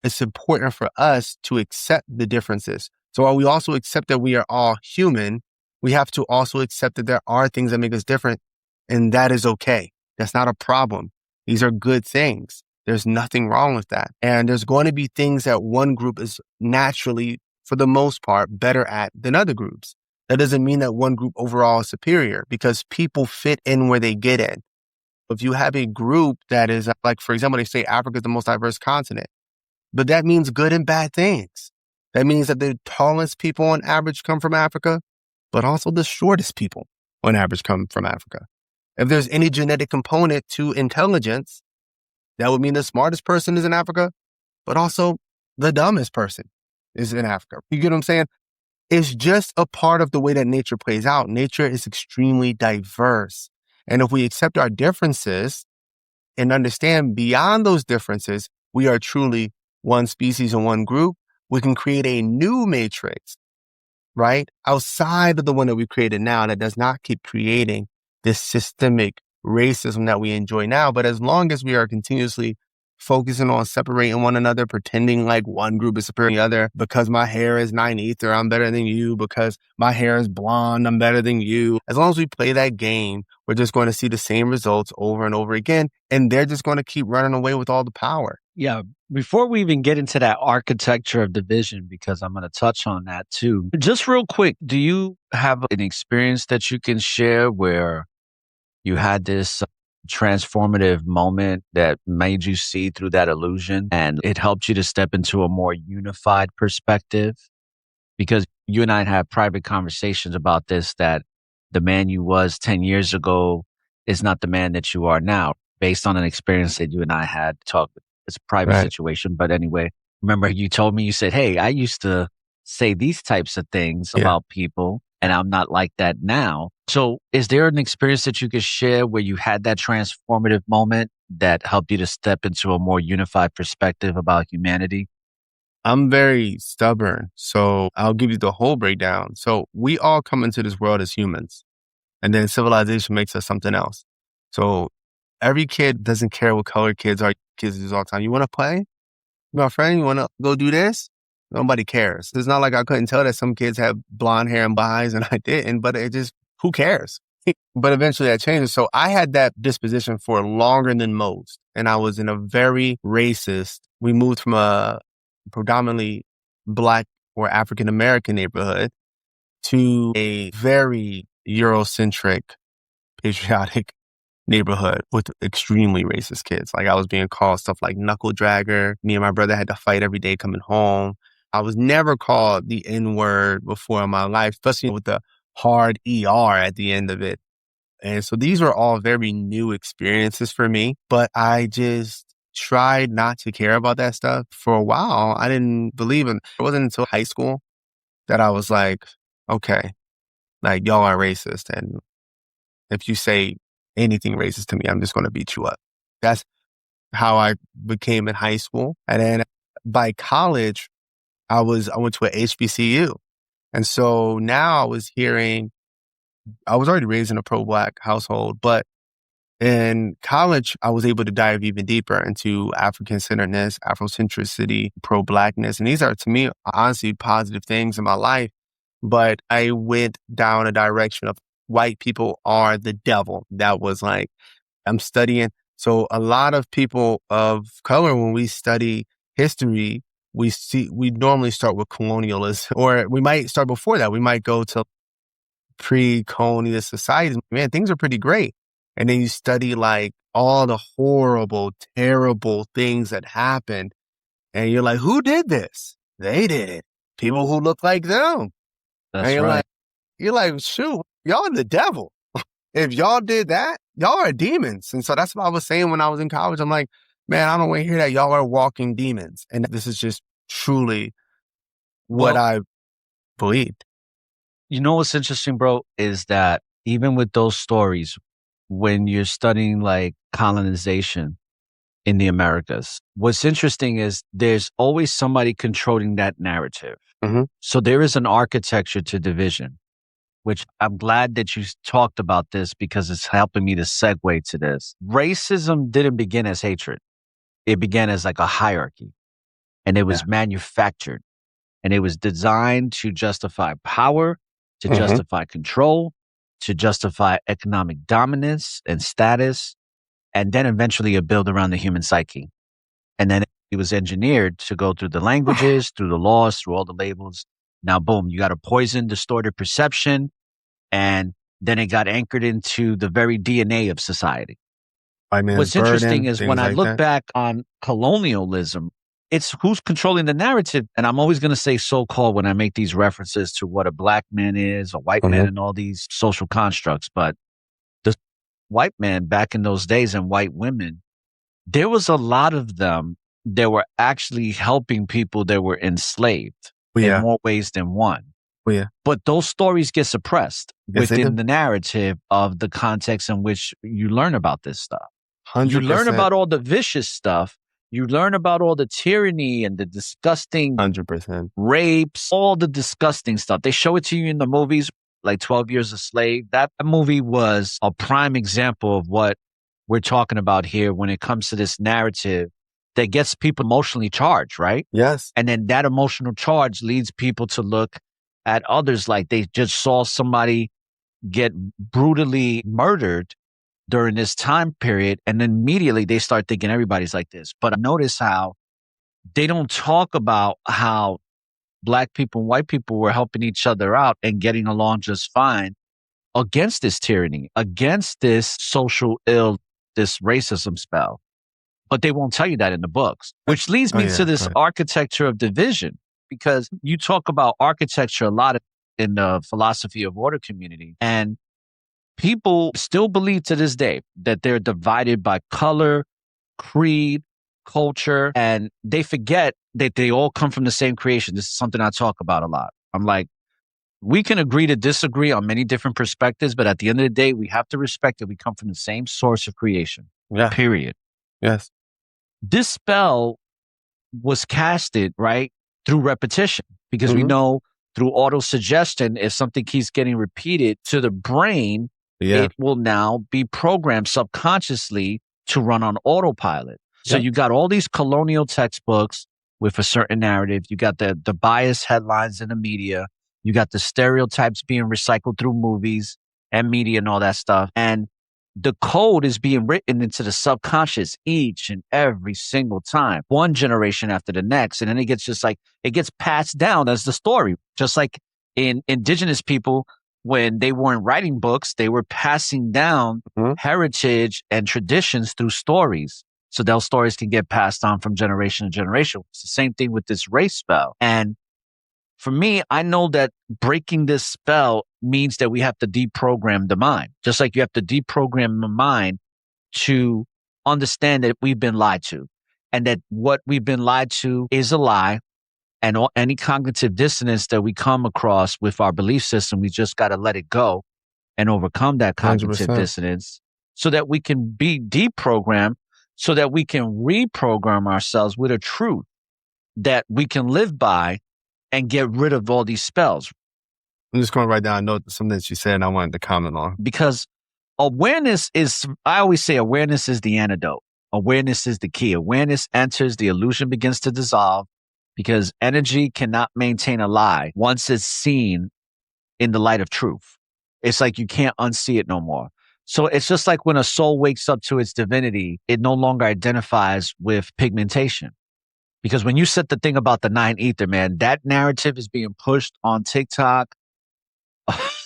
it's important for us to accept the differences, So while we also accept that we are all human, we have to also accept that there are things that make us different, and that is okay. That's not a problem. These are good things. There's nothing wrong with that. And there's going to be things that one group is naturally, for the most part, better at than other groups. That doesn't mean that one group overall is superior, because people fit in where they get in. If you have a group that is like, for example, they say Africa is the most diverse continent, but that means good and bad things. That means that the tallest people on average come from Africa, but also the shortest people on average come from Africa. If there's any genetic component to intelligence, that would mean the smartest person is in Africa, but also the dumbest person is in Africa. You get what I'm saying? It's just a part of the way that nature plays out. Nature is extremely diverse. And if we accept our differences and understand beyond those differences, we are truly one species and one group, we can create a new matrix, right? Outside of the one that we created now, that does not keep creating this systemic racism that we enjoy now. But as long as we are continuously focusing on separating one another, pretending like one group is superior to the other, because my hair is 9/8 or I'm better than you, because my hair is blonde, I'm better than you. As long as we play that game, we're just going to see the same results over and over again. And they're just going to keep running away with all the power. Yeah. Before we even get into that architecture of division, because I'm going to touch on that too, just real quick, do you have an experience that you can share where you had this transformative moment that made you see through that illusion and it helped you to step into a more unified perspective? Because you and I had private conversations about this, that the man you was 10 years ago is not the man that you are now, based on an experience that you and I had talked. It's a private situation. But anyway, remember you told me, you said, hey, I used to say these types of things about people, and I'm not like that now. So is there an experience that you could share where you had that transformative moment that helped you to step into a more unified perspective about humanity? I'm very stubborn, so I'll give you the whole breakdown. So we all come into this world as humans, and then civilization makes us something else. So every kid doesn't care what color kids are. Kids do all the time. You want to play? My friend, you want to go do this? Nobody cares. It's not like I couldn't tell that some kids have blonde hair and eyes and I didn't, but it just, who cares? But eventually that changes. So I had that disposition for longer than most. And I was in a very racist, we moved from a predominantly Black or African American neighborhood to a very Eurocentric, patriotic neighborhood with extremely racist kids. Like I was being called stuff like knuckle dragger. Me and my brother had to fight every day coming home. I was never called the N-word before in my life, especially with the hard ER at the end of it. And so these were all very new experiences for me, but I just tried not to care about that stuff for a while. I didn't believe in it. It wasn't until high school that I was like, okay, like y'all are racist. And if you say anything racist to me, I'm just going to beat you up. That's how I became in high school. And then by college, I went to an HBCU. And so now I was already raised in a pro-Black household, but in college, I was able to dive even deeper into African-centeredness, Afrocentricity, pro-Blackness. And these are, to me, honestly, positive things in my life. But I went down a direction of white people are the devil. That was like, I'm studying. So a lot of people of color, when we study history, we normally start with colonialism, or we might start before that. We might go to pre-colonial societies. Man, things are pretty great. And then you study like all the horrible, terrible things that happened. And you're like, who did this? They did it. People who look like them. That's and right. You're like, shoot, y'all are the devil. If y'all did that, y'all are demons. And so that's what I was saying when I was in college. I'm like, man, I don't want to hear that y'all are walking demons. And this is just truly what I believed. You know what's interesting, bro, is that even with those stories, when you're studying like colonization in the Americas, what's interesting is there's always somebody controlling that narrative. Mm-hmm. So there is an architecture to division, which I'm glad that you talked about this because it's helping me to segue to this. Racism didn't begin as hatred. It began as like a hierarchy, and it was manufactured. And it was designed to justify power, to justify control, to justify economic dominance and status, and then eventually a build around the human psyche. And then it was engineered to go through the languages, through the laws, through all the labels. Now, boom, you got a poison, distorted perception, and then it got anchored into the very DNA of society. What's interesting is when I look back on colonialism, it's who's controlling the narrative. And I'm always going to say so-called when I make these references to what a black man is, a white man, and all these social constructs. But the white man back in those days and white women, there was a lot of them that were actually helping people that were enslaved in more ways than one. But those stories get suppressed within the narrative of the context in which you learn about this stuff. 100%. You learn about all the vicious stuff. You learn about all the tyranny and the disgusting 100%. rapes, all the disgusting stuff. They show it to you in the movies, like 12 Years a Slave. That movie was a prime example of what we're talking about here when it comes to this narrative that gets people emotionally charged, right? Yes. And then that emotional charge leads people to look at others like they just saw somebody get brutally murdered during this time period. And then immediately they start thinking everybody's like this. But notice how they don't talk about how black people and white people were helping each other out and getting along just fine against this tyranny, against this social ill, this racism spell. But they won't tell you that in the books, which leads me to this architecture of division, because you talk about architecture a lot in the philosophy of order community. And people still believe to this day that they're divided by color, creed, culture, and they forget that they all come from the same creation. This is something I talk about a lot. I'm like, we can agree to disagree on many different perspectives, but at the end of the day, we have to respect that we come from the same source of creation. Yeah. Period. Yes. This spell was casted, right, through repetition, because we know through auto-suggestion, if something keeps getting repeated to the brain, it will now be programmed subconsciously to run on autopilot. So you got all these colonial textbooks with a certain narrative. You got the biased headlines in the media. You got the stereotypes being recycled through movies and media and all that stuff. And the code is being written into the subconscious each and every single time, one generation after the next. And then it gets just like, it gets passed down as the story. Just like in indigenous people, when they weren't writing books, they were passing down heritage and traditions through stories. So those stories can get passed on from generation to generation. It's the same thing with this race spell. And for me, I know that breaking this spell means that we have to deprogram the mind, just like you have to deprogram the mind to understand that we've been lied to and that what we've been lied to is a lie. And any cognitive dissonance that we come across with our belief system, we just got to let it go and overcome that cognitive 100%. dissonance so that we can be deprogrammed, so that we can reprogram ourselves with a truth that we can live by and get rid of all these spells. I'm just going to write down a note, something that you said and I wanted to comment on. Because awareness is, I always say awareness is the antidote. Awareness is the key. Awareness enters, the illusion begins to dissolve, because energy cannot maintain a lie once it's seen in the light of truth. It's like you can't unsee it no more. So it's just like when a soul wakes up to its divinity, it no longer identifies with pigmentation. Because when you said the thing about the 9 ether, man, that narrative is being pushed on TikTok.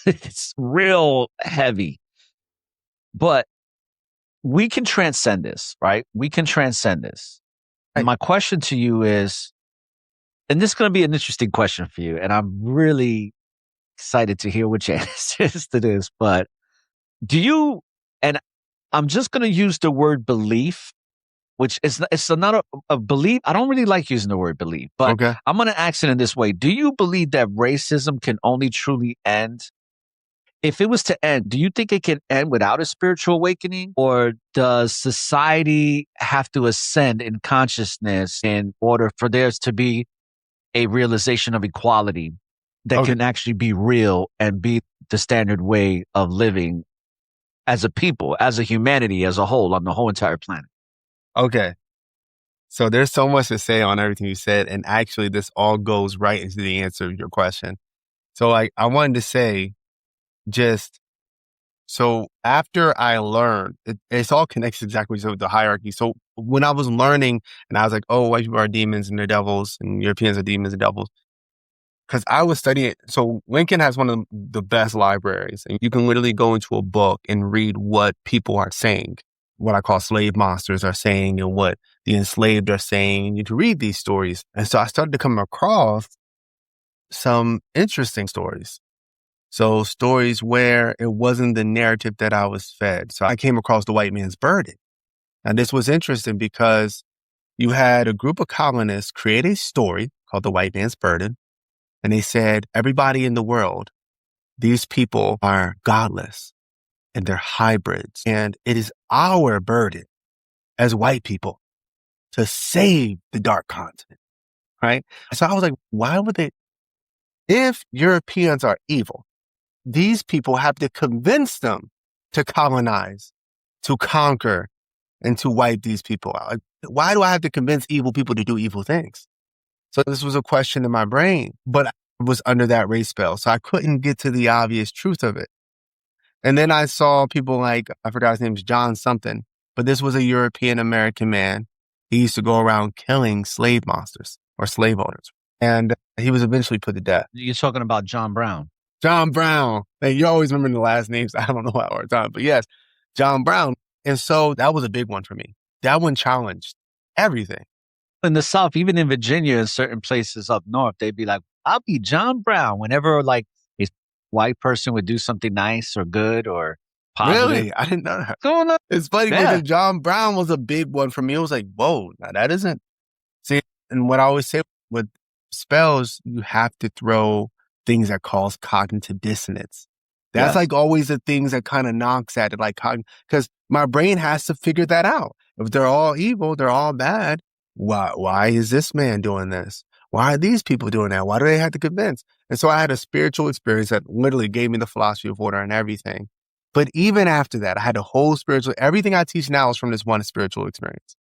It's real heavy. But we can transcend this, right? We can transcend this. And my question to you is, and this is going to be an interesting question for you, and I'm really excited to hear what your answer is to this, but do you, and I'm just going to use the word belief, which is it's not a belief. I don't really like using the word belief, but I'm going to ask it in this way. Do you believe that racism can only truly end? If it was to end, do you think it can end without a spiritual awakening? Or does society have to ascend in consciousness in order for there to be a realization of equality that can actually be real and be the standard way of living as a people, as a humanity, as a whole, on the whole entire planet? Okay. So there's so much to say on everything you said. And actually, this all goes right into the answer of your question. So like, I wanted to say just, so after I learned, it's all connected exactly to the hierarchy. So when I was learning and I was like, oh, white people are demons and they're devils and Europeans are demons and devils. Because I was studying it. So Lincoln has one of the best libraries. And you can literally go into a book and read what people are saying, what I call slave monsters are saying and what the enslaved are saying. You can read these stories. And so I started to come across some interesting stories. So stories where it wasn't the narrative that I was fed. So I came across the white man's burden. And this was interesting because you had a group of colonists create a story called the white man's burden. And they said, everybody in the world, these people are godless and they're hybrids. And it is our burden as white people to save the dark continent, right? So I was like, why would they, if Europeans are evil, these people have to convince them to colonize, to conquer, and to wipe these people out. Like, why do I have to convince evil people to do evil things? So this was a question in my brain, but I was under that race spell. So I couldn't get to the obvious truth of it. And then I saw people like, I forgot his name was John something, but this was a European American man. He used to go around killing slave masters or slave owners. And he was eventually put to death. You're talking about John Brown. John Brown. And you always remember the last names. I don't know how hard time, but yes, John Brown. And so that was a big one for me. That one challenged everything. In the South, even in Virginia, in certain places up north, they'd be like, I'll be John Brown. Whenever like a white person would do something nice or good or positive. Really? I didn't know that. What's going on? It's funny Yeah. because John Brown was a big one for me. It was like, whoa, now that isn't. See, and what I always say with spells, you have to throw things that cause cognitive dissonance. That's Yes. like always the things that kind of knocks at it, like, because my brain has to figure that out. If they're all evil, they're all bad. Why is this man doing this? Why are these people doing that? Why do they have to convince? And so I had a spiritual experience that literally gave me the philosophy of order and everything. But even after that, I had a whole spiritual, everything I teach now is from this one spiritual experience.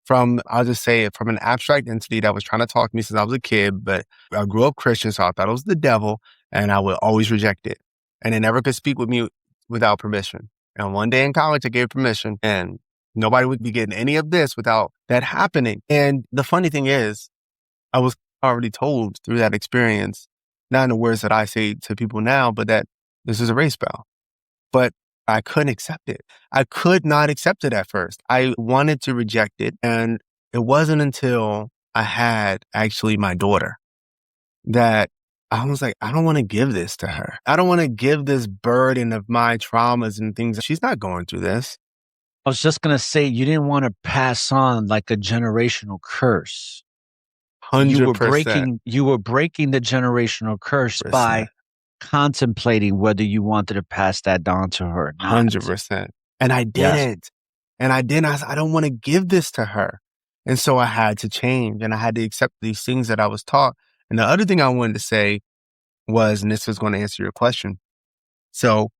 From, I'll just say it, from an abstract entity that was trying to talk to me since I was a kid, but I grew up Christian, so I thought it was the devil, and I would always reject it. And it never could speak with me without permission. And one day in college, I gave permission, and nobody would be getting any of this without that happening. And the funny thing is, I was already told through that experience, not in the words that I say to people now, but that this is a race spell. But I couldn't accept it. I could not accept it at first. I wanted to reject it. And it wasn't until I had actually my daughter that I was like, I don't want to give this to her. I don't want to give this burden of my traumas and things. She's not going through this. I was just going to say, you didn't want to pass on like a generational curse. 100%. You were breaking the generational curse by contemplating whether you wanted to pass that on to her or not. 100%. And I didn't. And I didn't. I said, I don't want to give this to her. And so I had to change and I had to accept these things that I was taught. And the other thing I wanted to say was, and this was going to answer your question. So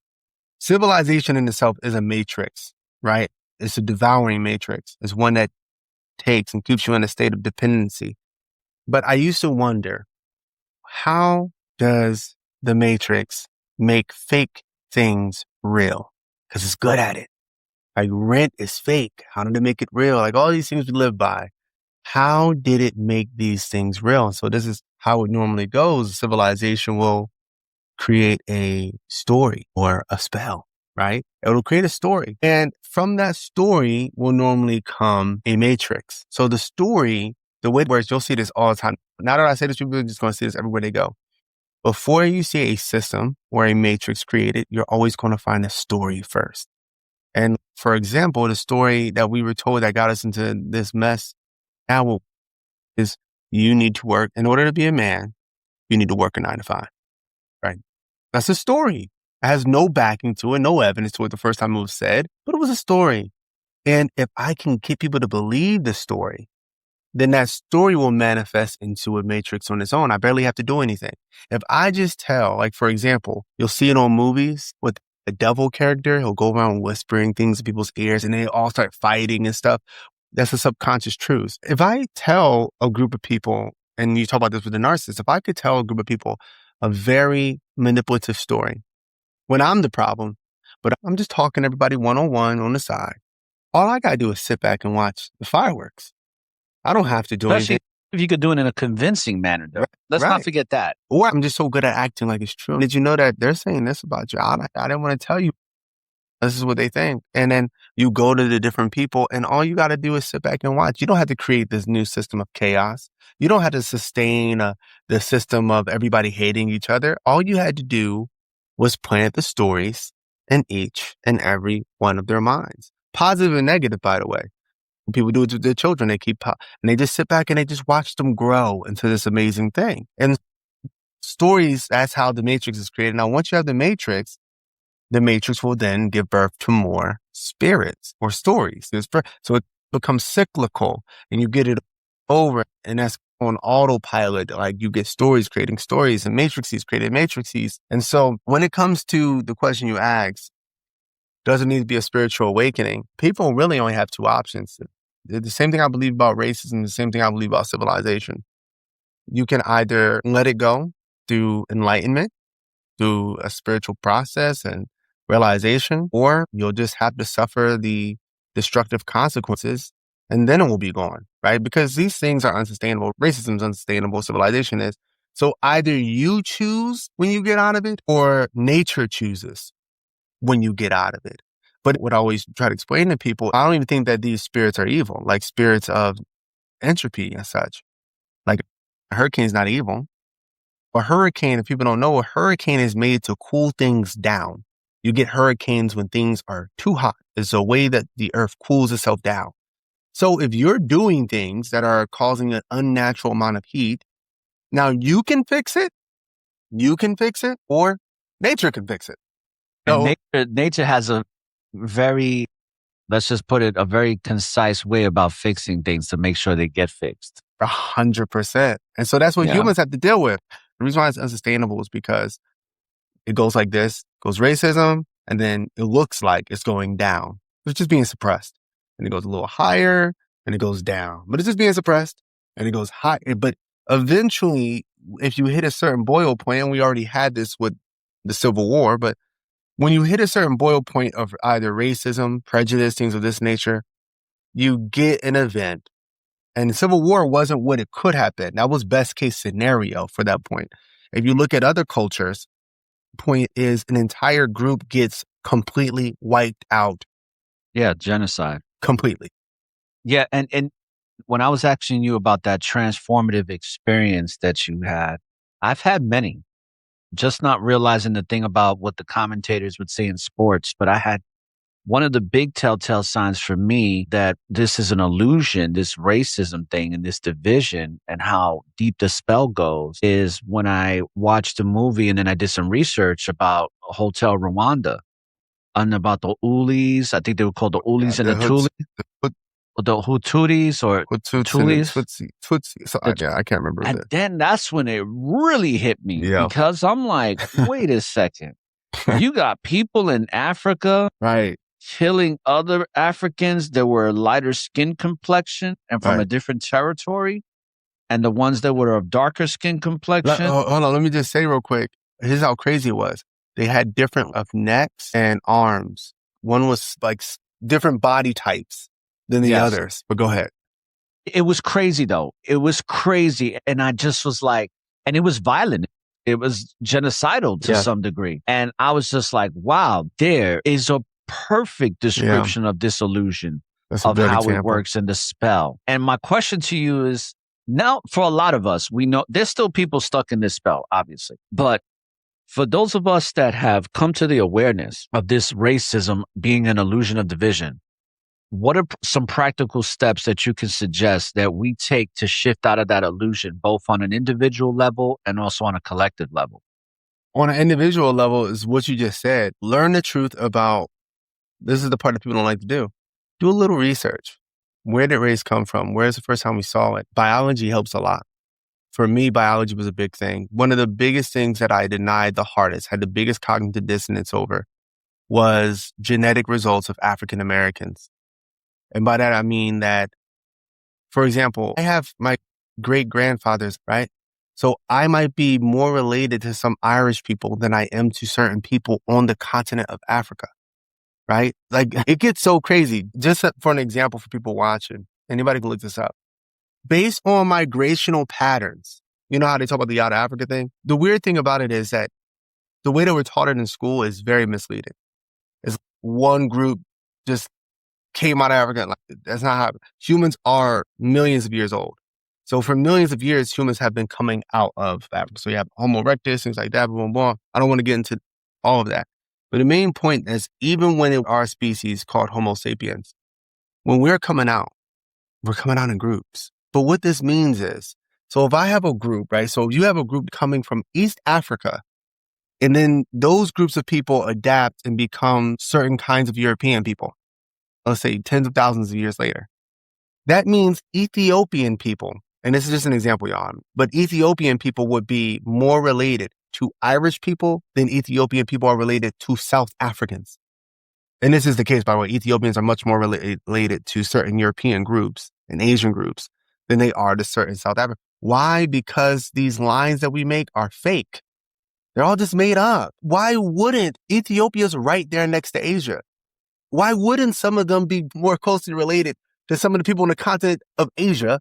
civilization in itself is a matrix, right? It's a devouring matrix. It's one that takes and keeps you in a state of dependency. But I used to wonder, how does the matrix make fake things real? Because it's good at it. Like rent is fake. How did it make it real? Like all these things we live by. How did it make these things real? So this is how it normally goes. Civilization will create a story or a spell, right? It will create a story. And from that story will normally come a matrix. So the story, the way it works, you'll see this all the time. Now that I say this, people are just going to see this everywhere they go. Before you see a system or a matrix created, you're always going to find a story first. And for example, the story that we were told that got us into this mess now is you need to work. In order to be a man, you need to work a 9 to 5, right? That's a story. It has no backing to it, no evidence to it the first time it was said, but it was a story. And if I can get people to believe the story, then that story will manifest into a matrix on its own. I barely have to do anything. If I just tell, like, for example, you'll see it on movies with a devil character. He'll go around whispering things in people's ears and they all start fighting and stuff. That's a subconscious truth. If I tell a group of people, and you talk about this with the narcissist, if I could tell a group of people a very manipulative story when I'm the problem, but I'm just talking to everybody one-on-one on the side, all I got to do is sit back and watch the fireworks. I don't have to do Especially anything. if you could do it in a convincing manner, though. Let's not Right. forget that. Or I'm just so good at acting like it's true. Did you know that they're saying this about you? I didn't want to tell you. This is what they think. And then you go to the different people and all you got to do is sit back and watch. You don't have to create this new system of chaos. You don't have to sustain the system of everybody hating each other. All you had to do was plant the stories in each and every one of their minds. Positive and negative, by the way. When people do it to their children, they and they just sit back and they just watch them grow into this amazing thing. And stories, that's how the matrix is created. Now, once you have the matrix will then give birth to more spirits or stories. So it becomes cyclical and you get it over, and that's on autopilot. Like you get stories creating stories and matrices creating matrices. And so when it comes to the question you asked, does it need to be a spiritual awakening? People really only have two options. The same thing I believe about racism, the same thing I believe about civilization. You can either let it go through enlightenment, through a spiritual process and realization, or you'll just have to suffer the destructive consequences and then it will be gone, right? Because these things are unsustainable. Racism is unsustainable. Civilization is. So either you choose when you get out of it or nature chooses when you get out of it. But what I always try to explain to people, I don't even think that these spirits are evil, like spirits of entropy and such. Like a hurricane's not evil. A hurricane, if people don't know, a hurricane is made to cool things down. You get hurricanes when things are too hot. It's a way that the earth cools itself down. So if you're doing things that are causing an unnatural amount of heat, now you can fix it, or nature can fix it. And nature has a very, let's just put it, a very concise way about fixing things to make sure they get fixed. 100%. And so that's what humans have to deal with. The reason why it's unsustainable is because it goes like this, goes racism, and then it looks like it's going down. It's just being suppressed. And it goes a little higher, and it goes down. But it's just being suppressed, and it goes high. But eventually, if you hit a certain boil point, and we already had this with the Civil War, but when you hit a certain boil point of either racism, prejudice, things of this nature, you get an event. And the Civil War wasn't what it could have been. That was best case scenario for that point. If you look at other cultures, the point is an entire group gets completely wiped out. Yeah, genocide. Completely. Yeah, and when I was asking you about that transformative experience that you had, I've had many. Just not realizing the thing about what the commentators would say in sports, but I had one of the big telltale signs for me that this is an illusion, this racism thing and this division and how deep the spell goes is when I watched a movie and then I did some research about Hotel Rwanda and about the Ulis. I think they were called the Ulis and the Tulis. The Hututis or Tulis. Tutsi. So, I can't remember. And then that's when it really hit me because I'm like, wait a second. You got people in Africa right, killing other Africans that were lighter skin complexion and from a different territory, and the ones that were of darker skin complexion. Hold on, let me just say real quick. Here's how crazy it was. They had different of necks and arms. One was like different body types than the others. But go ahead. It was crazy though. It was crazy. And I just was like, and it was violent. It was genocidal to some degree. And I was just like, wow, there is a perfect description of this illusion of how it works in the spell. And my question to you is, now for a lot of us, we know there's still people stuck in this spell, obviously. But for those of us that have come to the awareness of this racism being an illusion of division, what are some practical steps that you can suggest that we take to shift out of that illusion, both on an individual level and also on a collective level? On an individual level is what you just said. Learn the truth about, this is the part that people don't like to do. Do a little research. Where did race come from? Where's the first time we saw it? Biology helps a lot. For me, biology was a big thing. One of the biggest things that I denied the hardest, had the biggest cognitive dissonance over, was genetic results of African Americans. And by that, I mean that For example, I have my great grandfathers, right? So I might be more related to some Irish people than I am to certain people on the continent of Africa, right? Like it gets so crazy. Just for an example for people watching, anybody can look this up. Based on migrational patterns, you know how they talk about the out of Africa thing? The weird thing about it is that the way that we're taught it in school is very misleading. It's one group just came out of Africa. Like, that's not how humans are millions of years old. So for millions of years, humans have been coming out of Africa. So you have Homo erectus, things like that, boom, boom. I don't want to get into all of that. But the main point is even when in our species called Homo sapiens, when we're coming out in groups. But what this means is, so if I have a group, right? So you have a group coming from East Africa, and then those groups of people adapt and become certain kinds of European people, let's say tens of thousands of years later. That means Ethiopian people, and this is just an example, y'all, but Ethiopian people would be more related to Irish people than Ethiopian people are related to South Africans. And this is the case, by the way. Ethiopians are much more related to certain European groups and Asian groups than they are to certain South Africans. Why? Because these lines that we make are fake. They're all just made up. Why wouldn't Ethiopia's right there next to Asia? Why wouldn't some of them be more closely related to some of the people on the continent of Asia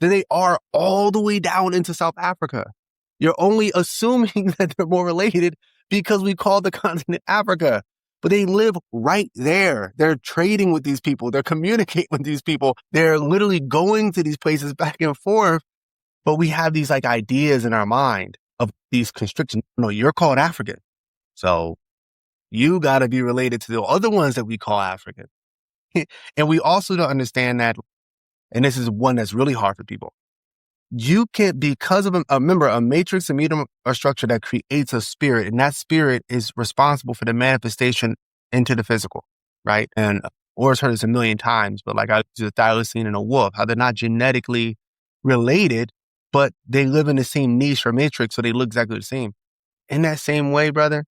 than they are all the way down into South Africa? You're only assuming that they're more related because we call the continent Africa. But they live right there. They're trading with these people. They're communicating with these people. They're literally going to these places back and forth. But we have these like ideas in our mind of these constrictions. No, you're called African. So you got to be related to the other ones that we call African. And we also don't understand that, and this is one that's really hard for people. You can, because of remember, a matrix, a medium, a structure that creates a spirit, and that spirit is responsible for the manifestation into the physical, right? And Orr's heard this a million times, but like I use a thylacine and a wolf, how they're not genetically related, but they live in the same niche or matrix, so they look exactly the same. In that same way, brother,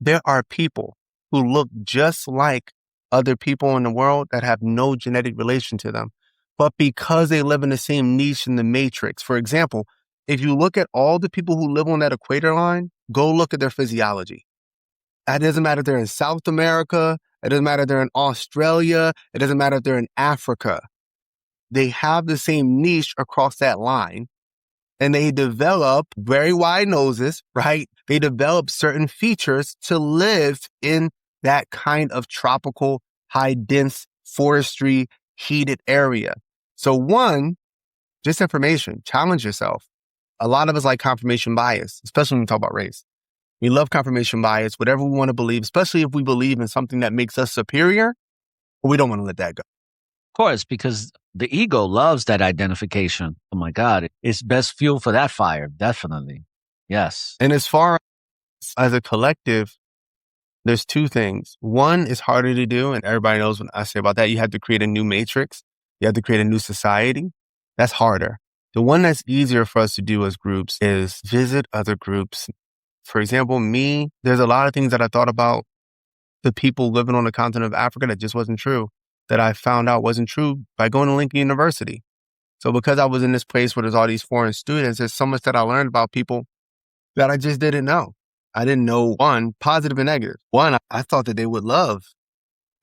there are people who look just like other people in the world that have no genetic relation to them. But because they live in the same niche in the matrix, for example, if you look at all the people who live on that equator line, go look at their physiology. It doesn't matter if they're in South America. It doesn't matter if they're in Australia. It doesn't matter if they're in Africa. They have the same niche across that line, and they develop very wide noses, right? They develop certain features to live in that kind of tropical, high dense forestry, heated area. So one, just information, challenge yourself. A lot of us like confirmation bias, especially when we talk about race. We love confirmation bias, whatever we want to believe, especially if we believe in something that makes us superior, but we don't want to let that go. Of course, because the ego loves that identification. Oh my God, it's best fuel for that fire. Definitely. Yes. And as far as a collective, there's two things. One is harder to do, and everybody knows when I say about that, you have to create a new matrix. You have to create a new society. That's harder. The one that's easier for us to do as groups is visit other groups. For example, me, there's a lot of things that I thought about the people living on the continent of Africa that just wasn't true, that I found out wasn't true by going to Lincoln University. So because I was in this place where there's all these foreign students, there's so much that I learned about people that I just didn't know. I didn't know, one, positive and negative. One, I thought that they would love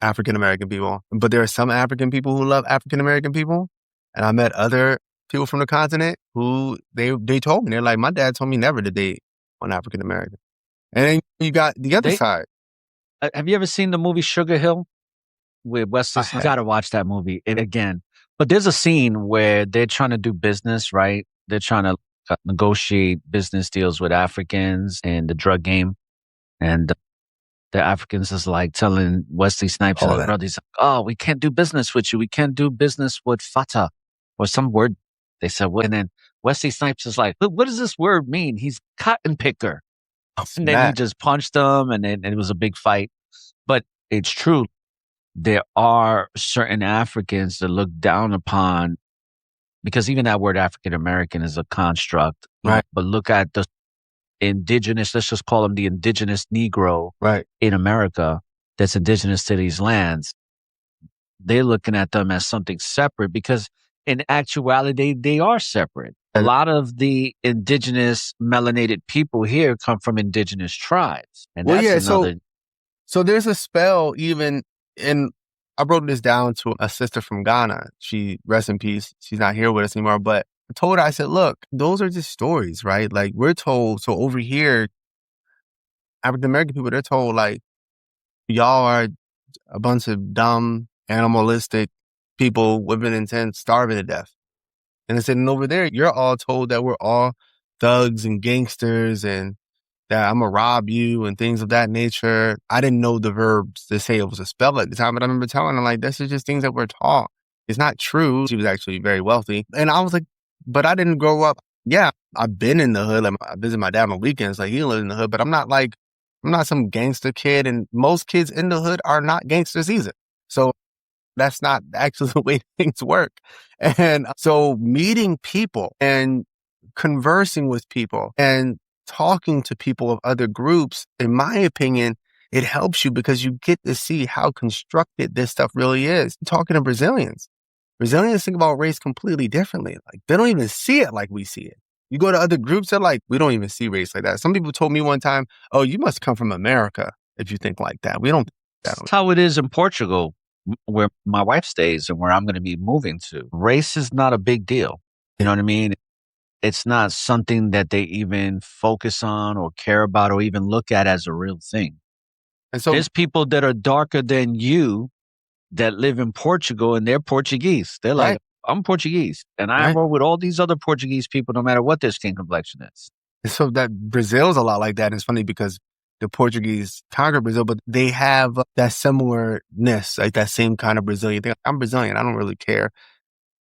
African-American people, but there are some African people who love African-American people. And I met other people from the continent who they told me, they're like, my dad told me never to date on African-American. And then you got the other side. Have you ever seen the movie Sugar Hill with Wesley? You got to watch that movie again. But there's a scene where they're trying to do business, right? They're trying to negotiate business deals with Africans in the drug game. And the Africans is like telling Wesley Snipes and his brothers, oh, we can't do business with you. We can't do business with Fatah or some word they said. And then Wesley Snipes is like, what does this word mean? He's cotton picker. And then he just punched them, and it was a big fight. But it's true. There are certain Africans that look down upon, because even that word African American is a construct. Right. But look at the indigenous, let's just call them the indigenous Negro in America that's indigenous to these lands. They're looking at them as something separate because in actuality, they are separate. A lot of the indigenous melanated people here come from indigenous tribes. And Well, that's yeah, another. so there's a spell even in, I wrote this down to a sister from Ghana. She, rest in peace, she's not here with us anymore, but I told her, I said, look, those are just stories, right? Like we're told, so over here, African American people, they're told like, y'all are a bunch of dumb, animalistic people living in tents, starving to death. And I said, and over there, you're all told that we're all thugs and gangsters and that I'm gonna rob you and things of that nature. I didn't know the verbs to say it was a spell at the time, but I remember telling her, like, this is just things that we're taught. It's not true. She was actually very wealthy. And I was like, but I didn't grow up. Yeah, I've been in the hood. Like, I visit my dad on the weekends. Like, he lived in the hood, but I'm not some gangster kid. And most kids in the hood are not gangsters either. So that's not actually the way things work. And so meeting people and conversing with people and talking to people of other groups, in my opinion, it helps you because you get to see how constructed this stuff really is. Talking to Brazilians think about race completely differently. Like they don't even see it like we see it. You go to other groups, they're like, we don't even see race like that. Some people told me one time, oh, you must come from America if you think like that. We don't think that. That's how it is in Portugal, where my wife stays and where I'm going to be moving to. Race is not a big deal. You know what I mean? It's not something that they even focus on or care about or even look at as a real thing. And so there's people that are darker than you that live in Portugal and they're Portuguese. They're like, right. I'm Portuguese. And I Right. roll with all these other Portuguese people, no matter what their skin complexion is. And so that Brazil's a lot like that. And it's funny because the Portuguese conquered Brazil, but they have that similarness, like that same kind of Brazilian thing. I'm Brazilian. I don't really care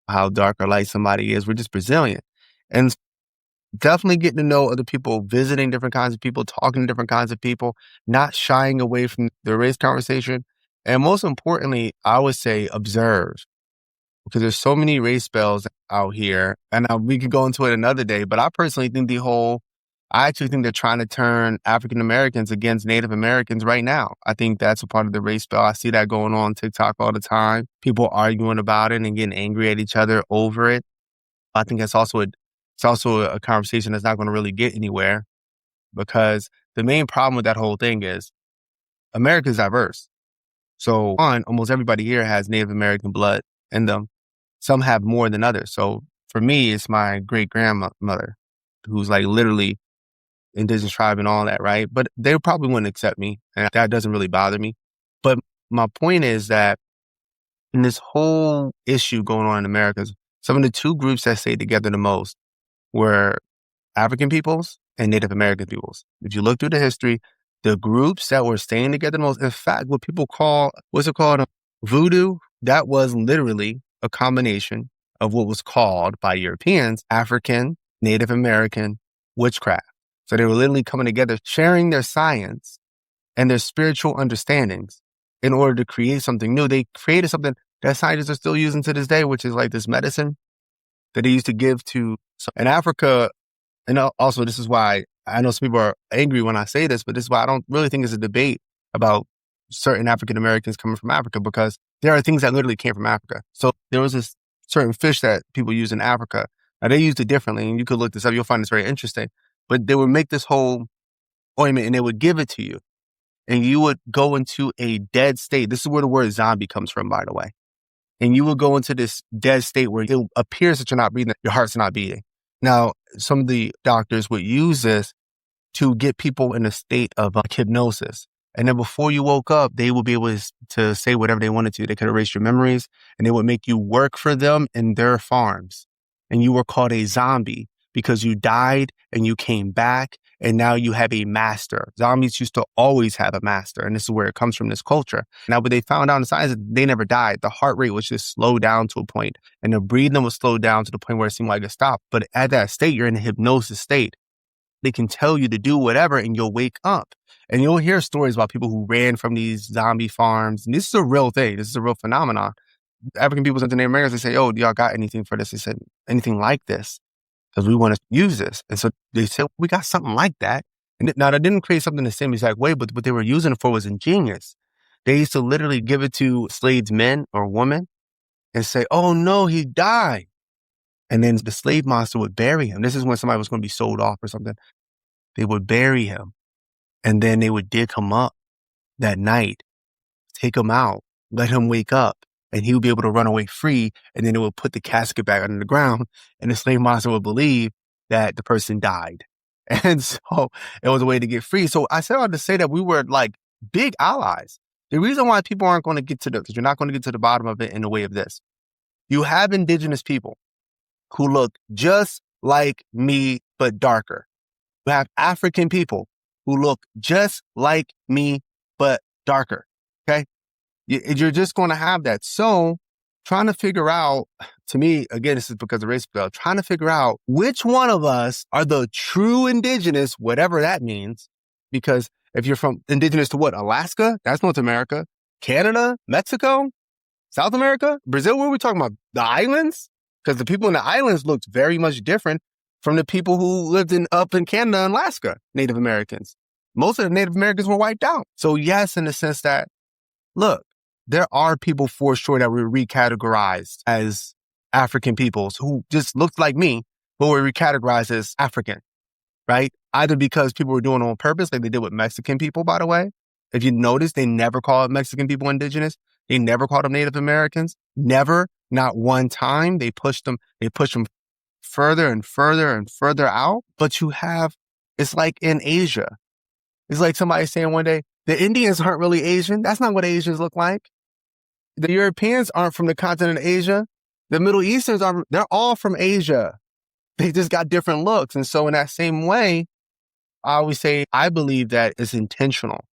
how dark or light somebody is. We're just Brazilian. And definitely getting to know other people, visiting different kinds of people, talking to different kinds of people, not shying away from the race conversation. And most importantly, I would say observe, because there's so many race spells out here. And we could go into it another day, but I personally think I actually think they're trying to turn African Americans against Native Americans right now. I think that's a part of the race spell. I see that going on TikTok all the time. People arguing about it and getting angry at each other over it. I think it's also a conversation that's not going to really get anywhere, because the main problem with that whole thing is America's diverse. So almost everybody here has Native American blood in them. Some have more than others. So for me, it's my great grandmother who's like literally indigenous tribe and all that, right? But they probably wouldn't accept me, and that doesn't really bother me. But my point is that in this whole issue going on in America, some of the two groups that stayed together the most were African peoples and Native American peoples. If you look through the history, the groups that were staying together the most, in fact, what people call, voodoo, that was literally a combination of what was called by Europeans African, Native American witchcraft. So they were literally coming together, sharing their science and their spiritual understandings in order to create something new. They created something that scientists are still using to this day, which is like this medicine that they used to give to in Africa. And also, this is why I know some people are angry when I say this, but this is why I don't really think it's a debate about certain African Americans coming from Africa, because there are things that literally came from Africa. So there was this certain fish that people use in Africa. Now, they used it differently, and you could look this up. You'll find this very interesting. But they would make this whole ointment, and they would give it to you, and you would go into a dead state. This is where the word zombie comes from, by the way. And you will go into this dead state where it appears that you're not breathing, your heart's not beating. Now, some of the doctors would use this to get people in a state of hypnosis. And then before you woke up, they would be able to say whatever they wanted to. They could erase your memories, and they would make you work for them in their farms. And you were called a zombie because you died and you came back, and now you have a master. Zombies used to always have a master, and this is where it comes from, this culture. Now, but they found out in science that they never died. The heart rate was just slowed down to a point, and the breathing was slowed down to the point where it seemed like it stopped. But at that state, you're in a hypnosis state. They can tell you to do whatever, and you'll wake up. And you'll hear stories about people who ran from these zombie farms. And this is a real thing. This is a real phenomenon. African people and Native Americans, they say, oh, do y'all got anything for this? They said, anything like this? Because we want to use this. And so they said, we got something like that. And now they didn't create something the same exact way, but what they were using it for was ingenious. They used to literally give it to slaves, men or women, and say, oh no, he died. And then the slave master would bury him. This is when somebody was going to be sold off or something. They would bury him. And then they would dig him up that night, take him out, let him wake up, and he would be able to run away free. And then it would put the casket back under the ground, and the slave master would believe that the person died. And so it was a way to get free. So I said all to say that we were like big allies. The reason why people aren't going to get to because you're not going to get to the bottom of it in the way of this. You have indigenous people who look just like me, but darker. You have African people who look just like me, but darker. Okay. You're just going to have that. So trying to figure out, to me, again, this is because of race spell, trying to figure out which one of us are the true indigenous, whatever that means. Because if you're from indigenous to what? Alaska? That's North America. Canada? Mexico? South America? Brazil? What are we talking about? The islands? Because the people in the islands looked very much different from the people who lived up in Canada and Alaska, Native Americans. Most of the Native Americans were wiped out. So yes, in the sense that, look, there are people for sure that were recategorized as African peoples who just looked like me, but were recategorized as African, right? Either because people were doing it on purpose, like they did with Mexican people, by the way. If you notice, they never called Mexican people indigenous. They never called them Native Americans. Never, not one time. They pushed them further and further and further out. But you have, it's like in Asia. It's like somebody saying one day, the Indians aren't really Asian. That's not what Asians look like. The Europeans aren't from the continent of Asia. The Middle Easterns they're all from Asia. They just got different looks. And so in that same way, I always say, I believe that it's intentional.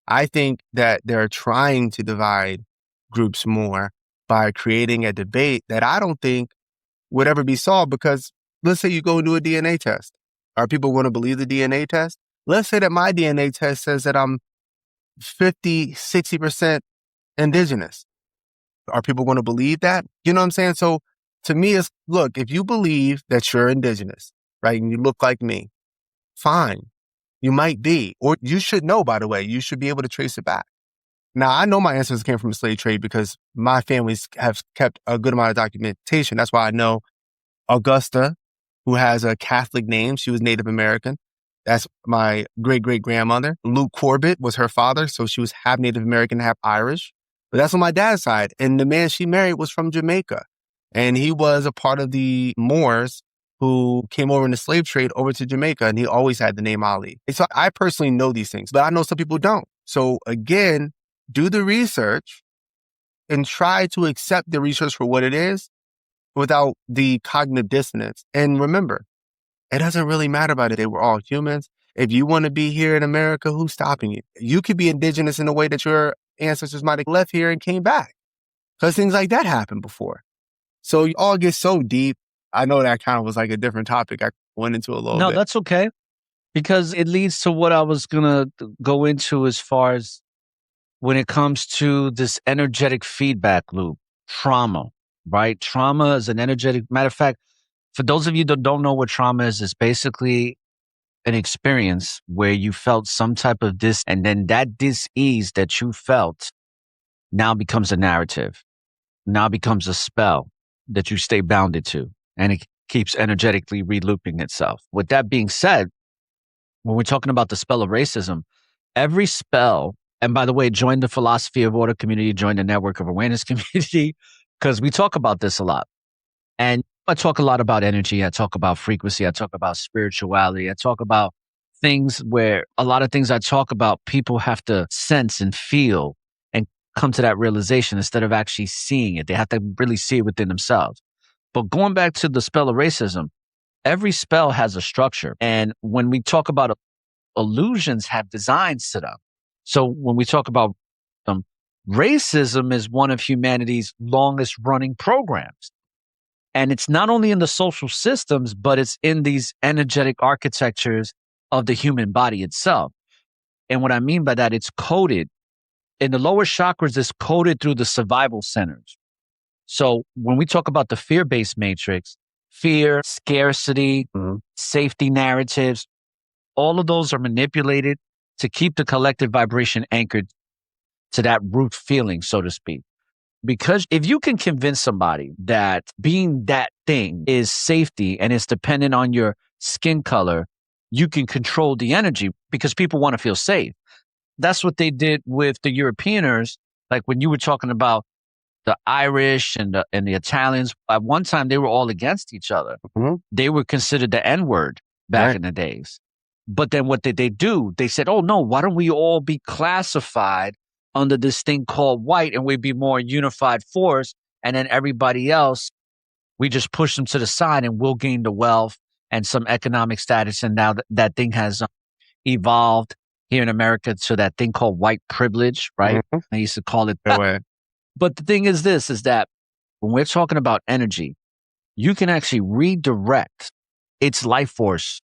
I think that they're trying to divide groups more by creating a debate that I don't think would ever be solved, because let's say you go and do a DNA test. Are people going to believe the DNA test? Let's say that my DNA test says that I'm 50, 60% indigenous. Are people going to believe that? You know what I'm saying? So to me, it's, look, if you believe that you're indigenous, right, and you look like me, fine. You might be, or you should know, by the way, you should be able to trace it back. Now, I know my ancestors came from the slave trade because my families have kept a good amount of documentation. That's why I know Augusta, who has a Catholic name. She was Native American. That's my great-great-grandmother. Luke Corbett was her father, so she was half Native American, half Irish. But that's on my dad's side. And the man she married was from Jamaica. And he was a part of the Moors who came over in the slave trade over to Jamaica. And he always had the name Ali. And so I personally know these things, but I know some people don't. So again, do the research and try to accept the research for what it is without the cognitive dissonance. And remember, it doesn't really matter about it. They were all humans. If you want to be here in America, who's stopping you? You could be indigenous in the way that your ancestors might have left here and came back, because things like that happened before. So you all get so deep. I know that kind of was like a different topic I went into a little bit. No, that's okay, because it leads to what I was going to go into as far as when it comes to this energetic feedback loop, trauma, right? Trauma is an energetic, matter of fact, for those of you that don't know what trauma is, it's basically an experience where you felt some type of and then that dis-ease that you felt now becomes a narrative, now becomes a spell that you stay bounded to, and it keeps energetically re-looping itself. With that being said, when we're talking about the spell of racism, every spell, and by the way, join the Philosophy of Order community, join the Network of Awareness community, because we talk about this a lot. And I talk a lot about energy. I talk about frequency. I talk about spirituality. I talk about things where a lot of things I talk about, people have to sense and feel and come to that realization instead of actually seeing it. They have to really see it within themselves. But going back to the spell of racism, every spell has a structure. And when we talk about illusions, have designs to them. So when we talk about racism is one of humanity's longest running programs. And it's not only in the social systems, but it's in these energetic architectures of the human body itself. And what I mean by that, it's coded in the lower chakras, it's coded through the survival centers. So when we talk about the fear-based matrix, fear, scarcity, safety narratives, all of those are manipulated to keep the collective vibration anchored to that root feeling, so to speak. Because if you can convince somebody that being that thing is safety and it's dependent on your skin color, you can control the energy because people want to feel safe. That's what they did with the Europeaners. Like when you were talking about the Irish and the Italians, at one time they were all against each other. Mhm. They were considered the N-word back Right. in the days. But then what did they do? They said, oh no, why don't we all be classified under this thing called white and we'd be more unified force. And then everybody else, we just push them to the side and we'll gain the wealth and some economic status. And now that thing has evolved here in America to that thing called white privilege, right? Mhm. I used to call it That way. But the thing is this, is that when we're talking about energy, you can actually redirect its life force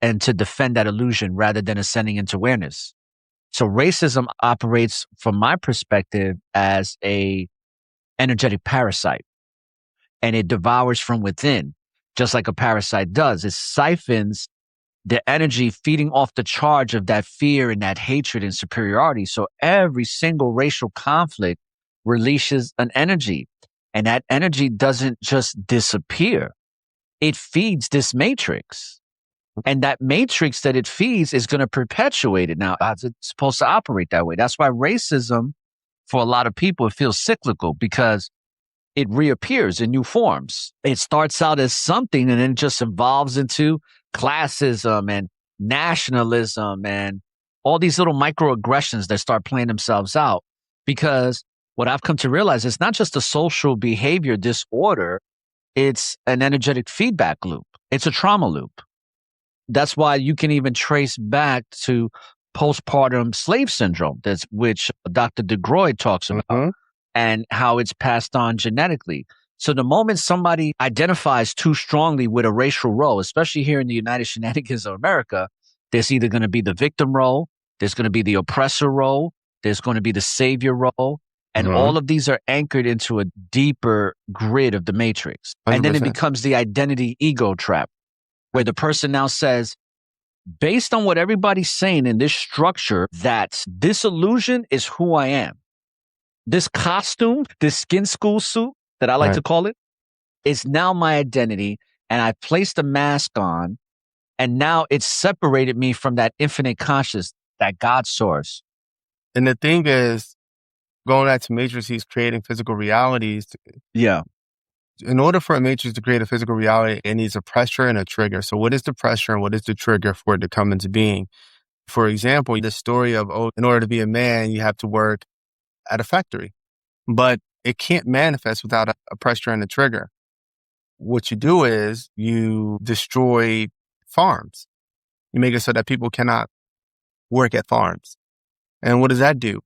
and to defend that illusion rather than ascending into awareness. So racism operates from my perspective as a energetic parasite, and it devours from within, just like a parasite does. It siphons the energy feeding off the charge of that fear and that hatred and superiority. So every single racial conflict releases an energy, and that energy doesn't just disappear. It feeds this matrix. And that matrix that it feeds is going to perpetuate it. Now, it's supposed to operate that way. That's why racism, for a lot of people, it feels cyclical because it reappears in new forms. It starts out as something and then just evolves into classism and nationalism and all these little microaggressions that start playing themselves out. Because what I've come to realize is not just a social behavior disorder, it's an energetic feedback loop. It's a trauma loop. That's why you can even trace back to postpartum slave syndrome, which Dr. DeGroy talks about, Mhm. and how it's passed on genetically. So the moment somebody identifies too strongly with a racial role, especially here in the United Shenanigans of America, there's either going to be the victim role, there's going to be the oppressor role, there's going to be the savior role. And Mhm. all of these are anchored into a deeper grid of the matrix. And then it 100%. becomes the identity ego trap, where the person now says, based on what everybody's saying in this structure, that this illusion is who I am. This costume, this skin school suit that I like Right. to call it, is now my identity. And I placed a mask on, and now it's separated me from that infinite conscious, that God source. And the thing is, going back to matrices creating physical realities, Yeah. in order for a matrix to create a physical reality, it needs a pressure and a trigger. So what is the pressure and what is the trigger for it to come into being? For example, the story of, oh, in order to be a man, you have to work at a factory, but it can't manifest without a pressure and a trigger. What you do is you destroy farms. You make it so that people cannot work at farms. And what does that do?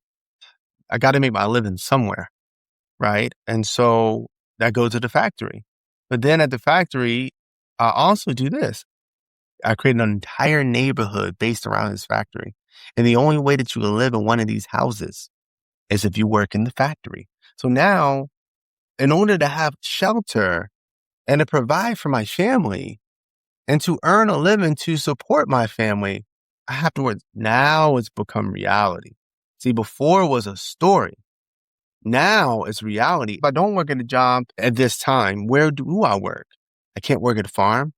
I got to make my living somewhere, right? And so that goes to the factory. But then at the factory, I also do this. I create an entire neighborhood based around this factory. And the only way that you can live in one of these houses is if you work in the factory. So now, in order to have shelter and to provide for my family and to earn a living to support my family, I have to work. Now it's become reality. See, before it was a story. Now it's reality. If I don't work at a job at this time, where do I work? I can't work at a farm.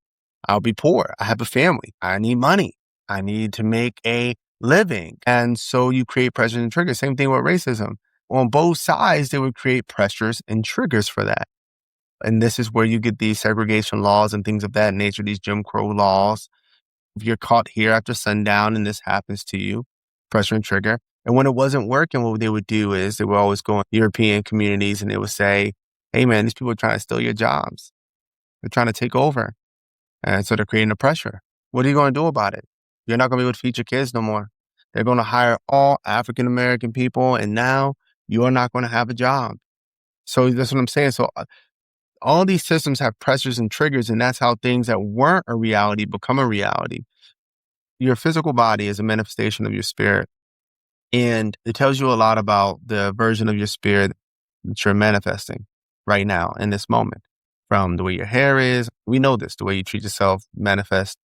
I'll be poor. I have a family. I need money. I need to make a living. And so you create pressures and triggers. Same thing with racism. On both sides, they would create pressures and triggers for that. And this is where you get these segregation laws and things of that nature, these Jim Crow laws. If you're caught here after sundown and this happens to you, pressure and trigger. And when it wasn't working, what they would do is they would always go in European communities and they would say, hey, man, these people are trying to steal your jobs. They're trying to take over. And so they're creating the pressure. What are you going to do about it? You're not going to be able to feed your kids no more. They're going to hire all African-American people, and now you're not going to have a job. So that's what I'm saying. So all these systems have pressures and triggers, and that's how things that weren't a reality become a reality. Your physical body is a manifestation of your spirit, and it tells you a lot about the version of your spirit that you're manifesting right now in this moment. From the way your hair is, we know this, the way you treat yourself manifests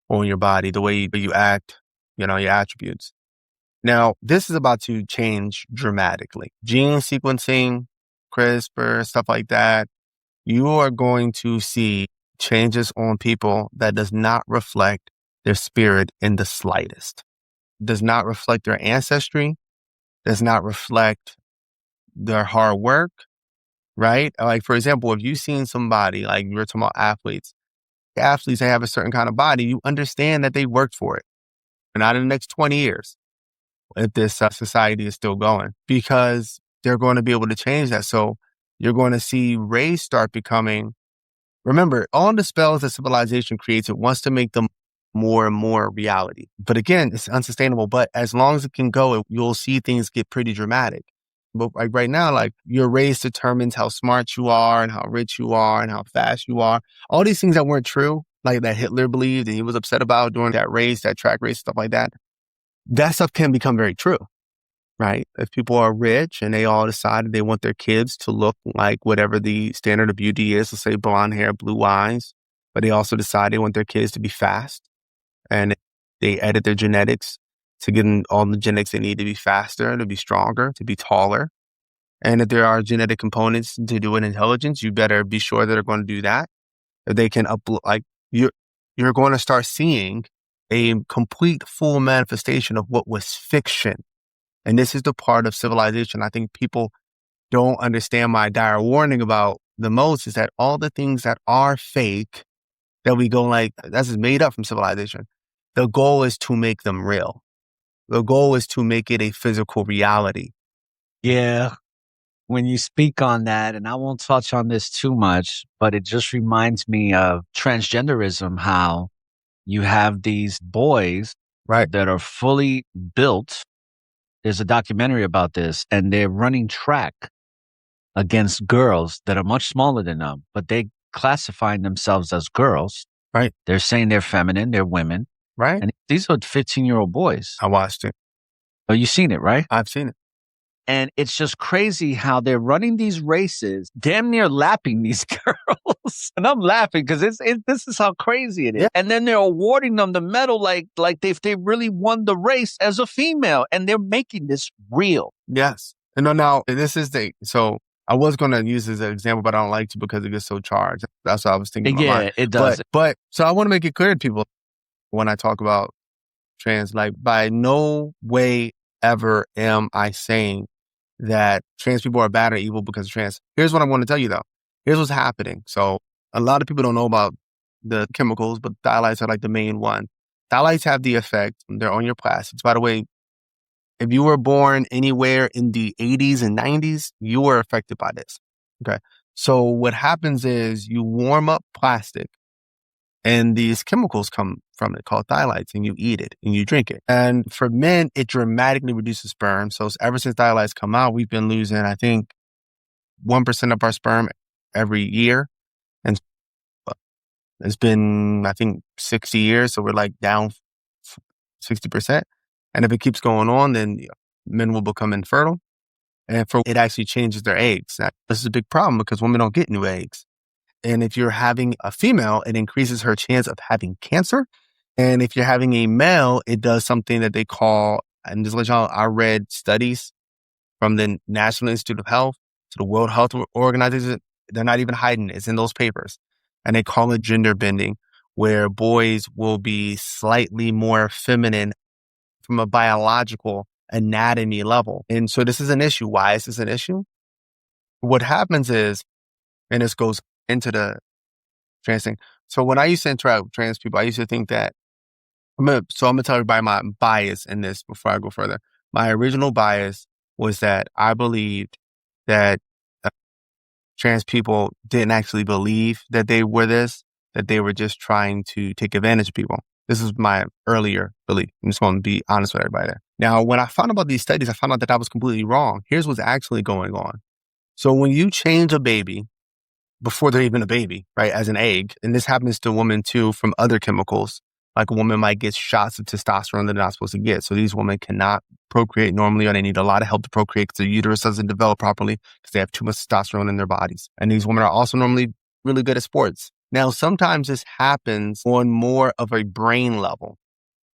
on your body, the way you act, your attributes. Now, this is about to change dramatically. Gene sequencing, CRISPR, stuff like that, you are going to see changes on people that does not reflect their spirit in the slightest, does not reflect their ancestry, does not reflect their hard work, right? Like, for example, if you've seen somebody, like you were talking about athletes, they have a certain kind of body, you understand that they worked for it. And not in the next 20 years, if this society is still going, because they're going to be able to change that. So you're going to see race start becoming, remember, all the spells that civilization creates, it wants to make them more and more reality. But again, it's unsustainable. But as long as it can go, you'll see things get pretty dramatic. But like right now, like your race determines how smart you are and how rich you are and how fast you are. All these things that weren't true, like that Hitler believed and he was upset about during that race, that track race, stuff like that. That stuff can become very true, right? If people are rich and they all decided they want their kids to look like whatever the standard of beauty is, let's say blonde hair, blue eyes, but they also decide they want their kids to be fast and they edit their genetics to get in all the genetics they need to be faster, to be stronger, to be taller. And if there are genetic components to do an intelligence, you better be sure that they're going to do that. If they can you're going to start seeing a complete full manifestation of what was fiction. And this is the part of civilization I think people don't understand my dire warning about the most, is that all the things that are fake that we go like, that's just made up from civilization. The goal is to make them real. The goal is to make it a physical reality. Yeah. When you speak on that, and I won't touch on this too much, but it just reminds me of transgenderism, how you have these boys Right. that are fully built. There's a documentary about this, and they're running track against girls that are much smaller than them, but they classifying themselves as girls. Right. They're saying they're feminine, they're women. Right. And these are 15-year-old boys. I watched it. Oh, you've seen it, right? I've seen it. And it's just crazy how they're running these races, damn near lapping these girls. And I'm laughing because this is how crazy it is. Yeah. And then they're awarding them the medal like they really won the race as a female. And they're making this real. Yes. And now this is so I was going to use this as an example, but I don't like to because it gets so charged. That's what I was thinking about. Yeah, it does. But so I want to make it clear to people when I talk about trans, like by no way ever am I saying that trans people are bad or evil because of trans. Here's what I want to tell you though. Here's what's happening. So a lot of people don't know about the chemicals, but phthalates are like the main one. Phthalates have the effect, they're on your plastics. By the way, if you were born anywhere in the 80s and 90s, you were affected by this. Okay. So what happens is you warm up plastic and these chemicals come from it called phthalates, and you eat it and you drink it. And for men, it dramatically reduces sperm. So ever since phthalates come out, we've been losing, I think, 1% of our sperm every year. And it's been, I think, 60 years. So we're like down 60%. And if it keeps going on, then men will become infertile. And it actually changes their eggs. Now, this is a big problem because women don't get new eggs. And if you're having a female, it increases her chance of having cancer. And if you're having a male, it does something that they call, and just let y'all, I read studies from the National Institute of Health to the World Health Organization. They're not even hiding it. It's in those papers. And they call it gender bending, where boys will be slightly more feminine from a biological anatomy level. And so this is an issue. Why is this an issue? What happens is, and this goes into the trans thing. So when I used to interact with trans people, I used to think that, I'm going to tell everybody my bias in this before I go further. My original bias was that I believed that trans people didn't actually believe that they were this, that they were just trying to take advantage of people. This is my earlier belief. I'm just going to be honest with everybody there. Now, when I found out about these studies, I found out that I was completely wrong. Here's what's actually going on. So when you change a baby before they're even a baby, right, as an egg, and this happens to women too from other chemicals, like a woman might get shots of testosterone that they're not supposed to get. So these women cannot procreate normally, or they need a lot of help to procreate because their uterus doesn't develop properly because they have too much testosterone in their bodies. And these women are also normally really good at sports. Now, sometimes this happens on more of a brain level,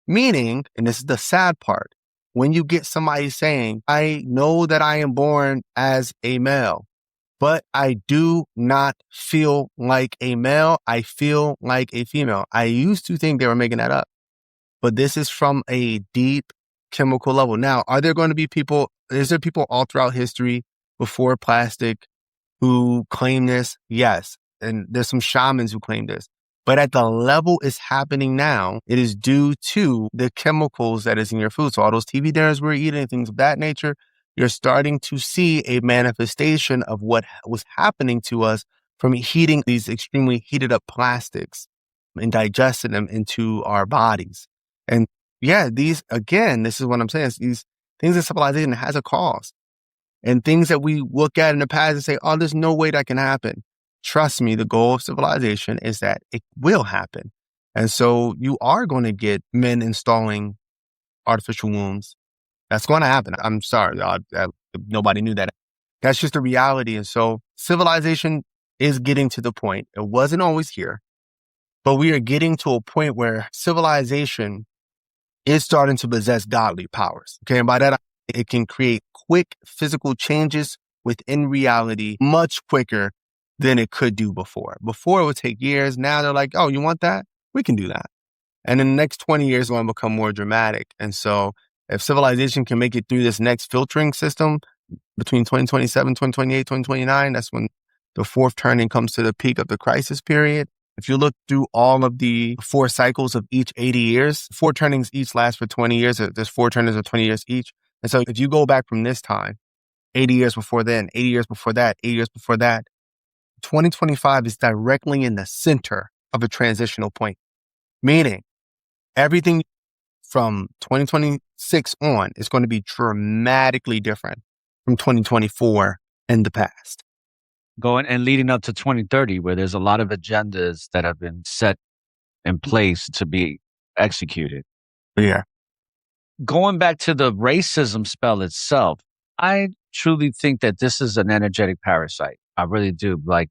meaning, and this is the sad part, when you get somebody saying, I know that I am born as a male, but I do not feel like a male. I feel like a female. I used to think they were making that up, but this is from a deep chemical level. Now, are there going to be people, is there people all throughout history before plastic who claim this? Yes. And there's some shamans who claim this. But at the level it's happening now, it is due to the chemicals that is in your food. So all those TV dinners we're eating, things of that nature, you're starting to see a manifestation of what was happening to us from heating these extremely heated up plastics and digesting them into our bodies. And yeah, these, again, this is what I'm saying, these things in civilization has a cause. And things that we look at in the past and say, oh, there's no way that can happen. Trust me, the goal of civilization is that it will happen. And so you are going to get men installing artificial wombs. That's going to happen. I'm sorry, nobody knew that. That's just a reality. And so civilization is getting to the point. It wasn't always here, but we are getting to a point where civilization is starting to possess godly powers. Okay. And by that, it can create quick physical changes within reality much quicker than it could do before. Before it would take years. Now they're like, oh, you want that? We can do that. And in the next 20 years, it's going to become more dramatic. And so if civilization can make it through this next filtering system between 2027, 2028, 2029, that's when the fourth turning comes to the peak of the crisis period. If you look through all of the 4 cycles of each 80 years, 4 turnings each last for 20 years. There's 4 turnings of 20 years each. And so if you go back from this time, 80 years before then, 80 years before that, 80 years before that, 2025 is directly in the center of a transitional point, meaning everything from 2026 on is going to be dramatically different from 2024 in the past. Going and leading up to 2030, where there's a lot of agendas that have been set in place to be executed. Yeah. Going back to the racism spell itself, I truly think that this is an energetic parasite. I really do. Like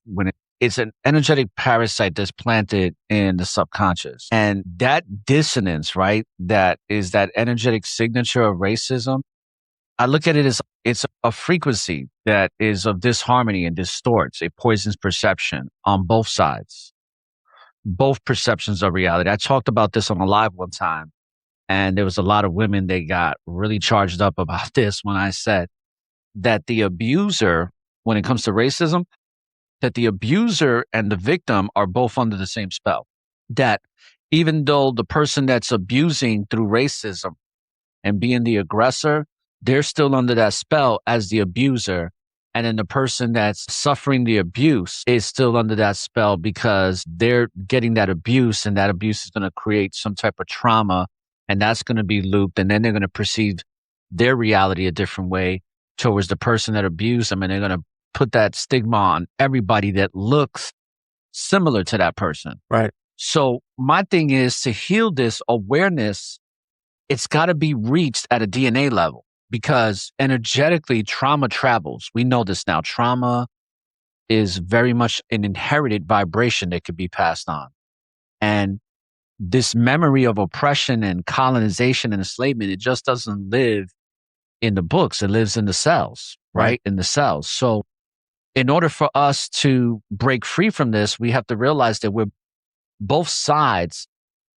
it's an energetic parasite that's planted in the subconscious. And that dissonance, right? That is that energetic signature of racism. I look at it as it's a frequency that is of disharmony and distorts. It poisons perception on both sides, both perceptions of reality. I talked about this on a live one time, and there was a lot of women that got really charged up about this when I said that the abuser, when it comes to racism, that the abuser and the victim are both under the same spell. That even though the person that's abusing through racism and being the aggressor, they're still under that spell as the abuser. And then the person that's suffering the abuse is still under that spell because they're getting that abuse, and that abuse is going to create some type of trauma, and that's going to be looped. And then they're going to perceive their reality a different way towards the person that abused them. And they're going to put that stigma on everybody that looks similar to that person. Right. So my thing is to heal this awareness, it's got to be reached at a DNA level. Because energetically, trauma travels. We know this now. Trauma is very much an inherited vibration that could be passed on. And this memory of oppression and colonization and enslavement, it just doesn't live in the books. It lives in the cells, right? In the cells. So in order for us to break free from this, we have to realize that we're both sides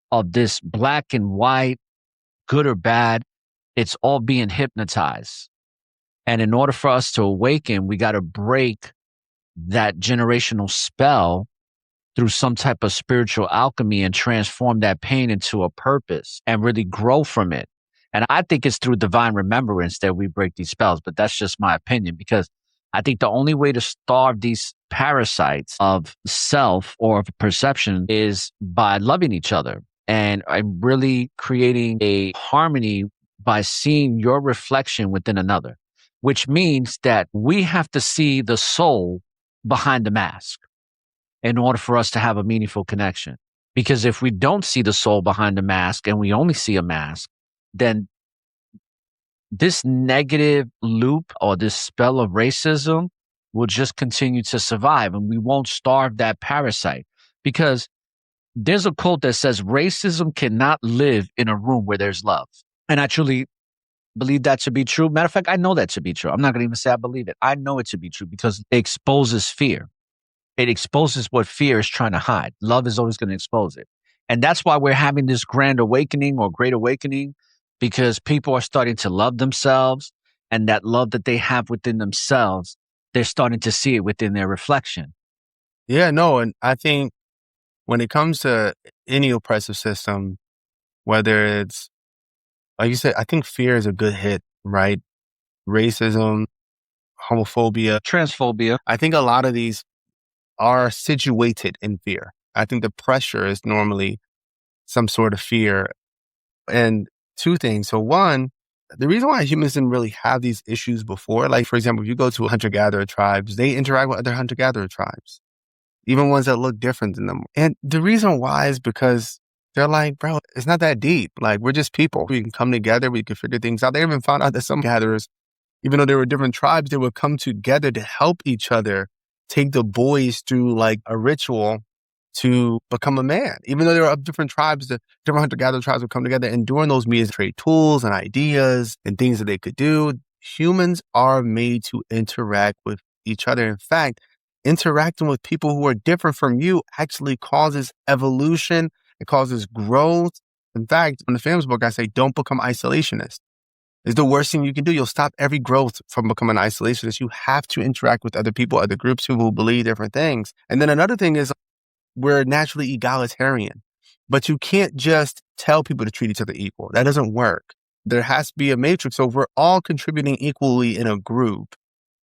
of this black and white, good or bad. It's all being hypnotized. And in order for us to awaken, we got to break that generational spell through some type of spiritual alchemy and transform that pain into a purpose and really grow from it. And I think it's through divine remembrance that we break these spells. But that's just my opinion, because I think the only way to starve these parasites of self or of perception is by loving each other and really creating a harmony by seeing your reflection within another, which means that we have to see the soul behind the mask in order for us to have a meaningful connection. Because if we don't see the soul behind the mask and we only see a mask, then this negative loop or this spell of racism will just continue to survive, and we won't starve that parasite. Because there's a quote that says racism cannot live in a room where there's love. And I truly believe that to be true. Matter of fact, I know that to be true. I'm not going to even say I believe it. I know it to be true because it exposes fear. It exposes what fear is trying to hide. Love is always going to expose it. And that's why we're having this grand awakening or great awakening, because people are starting to love themselves, and that love that they have within themselves, they're starting to see it within their reflection. Yeah, no. And I think when it comes to any oppressive system, whether it's, like you said, I think fear is a good hit, right? Racism, homophobia, Transphobia. I think a lot of these are situated in fear. I think the pressure is normally some sort of fear. And two things. So one, the reason why humans didn't really have these issues before, like for example, if you go to hunter-gatherer tribes, they interact with other hunter-gatherer tribes, even ones that look different than them. And the reason why is because they're like, bro, it's not that deep. Like, we're just people. We can come together. We can figure things out. They even found out that some gatherers, even though they were different tribes, they would come together to help each other take the boys through like a ritual to become a man. Even though they were of different tribes, the different hunter-gatherer tribes would come together, and during those meetings, trade tools and ideas and things that they could do. Humans are made to interact with each other. In fact, interacting with people who are different from you actually causes evolution. It causes growth. In fact, in the famous book, I say, don't become isolationist. It's the worst thing you can do. You'll stop every growth from becoming an isolationist. You have to interact with other people, other groups, people who believe different things. And then another thing is we're naturally egalitarian, but you can't just tell people to treat each other equal. That doesn't work. There has to be a matrix. So if we're all contributing equally in a group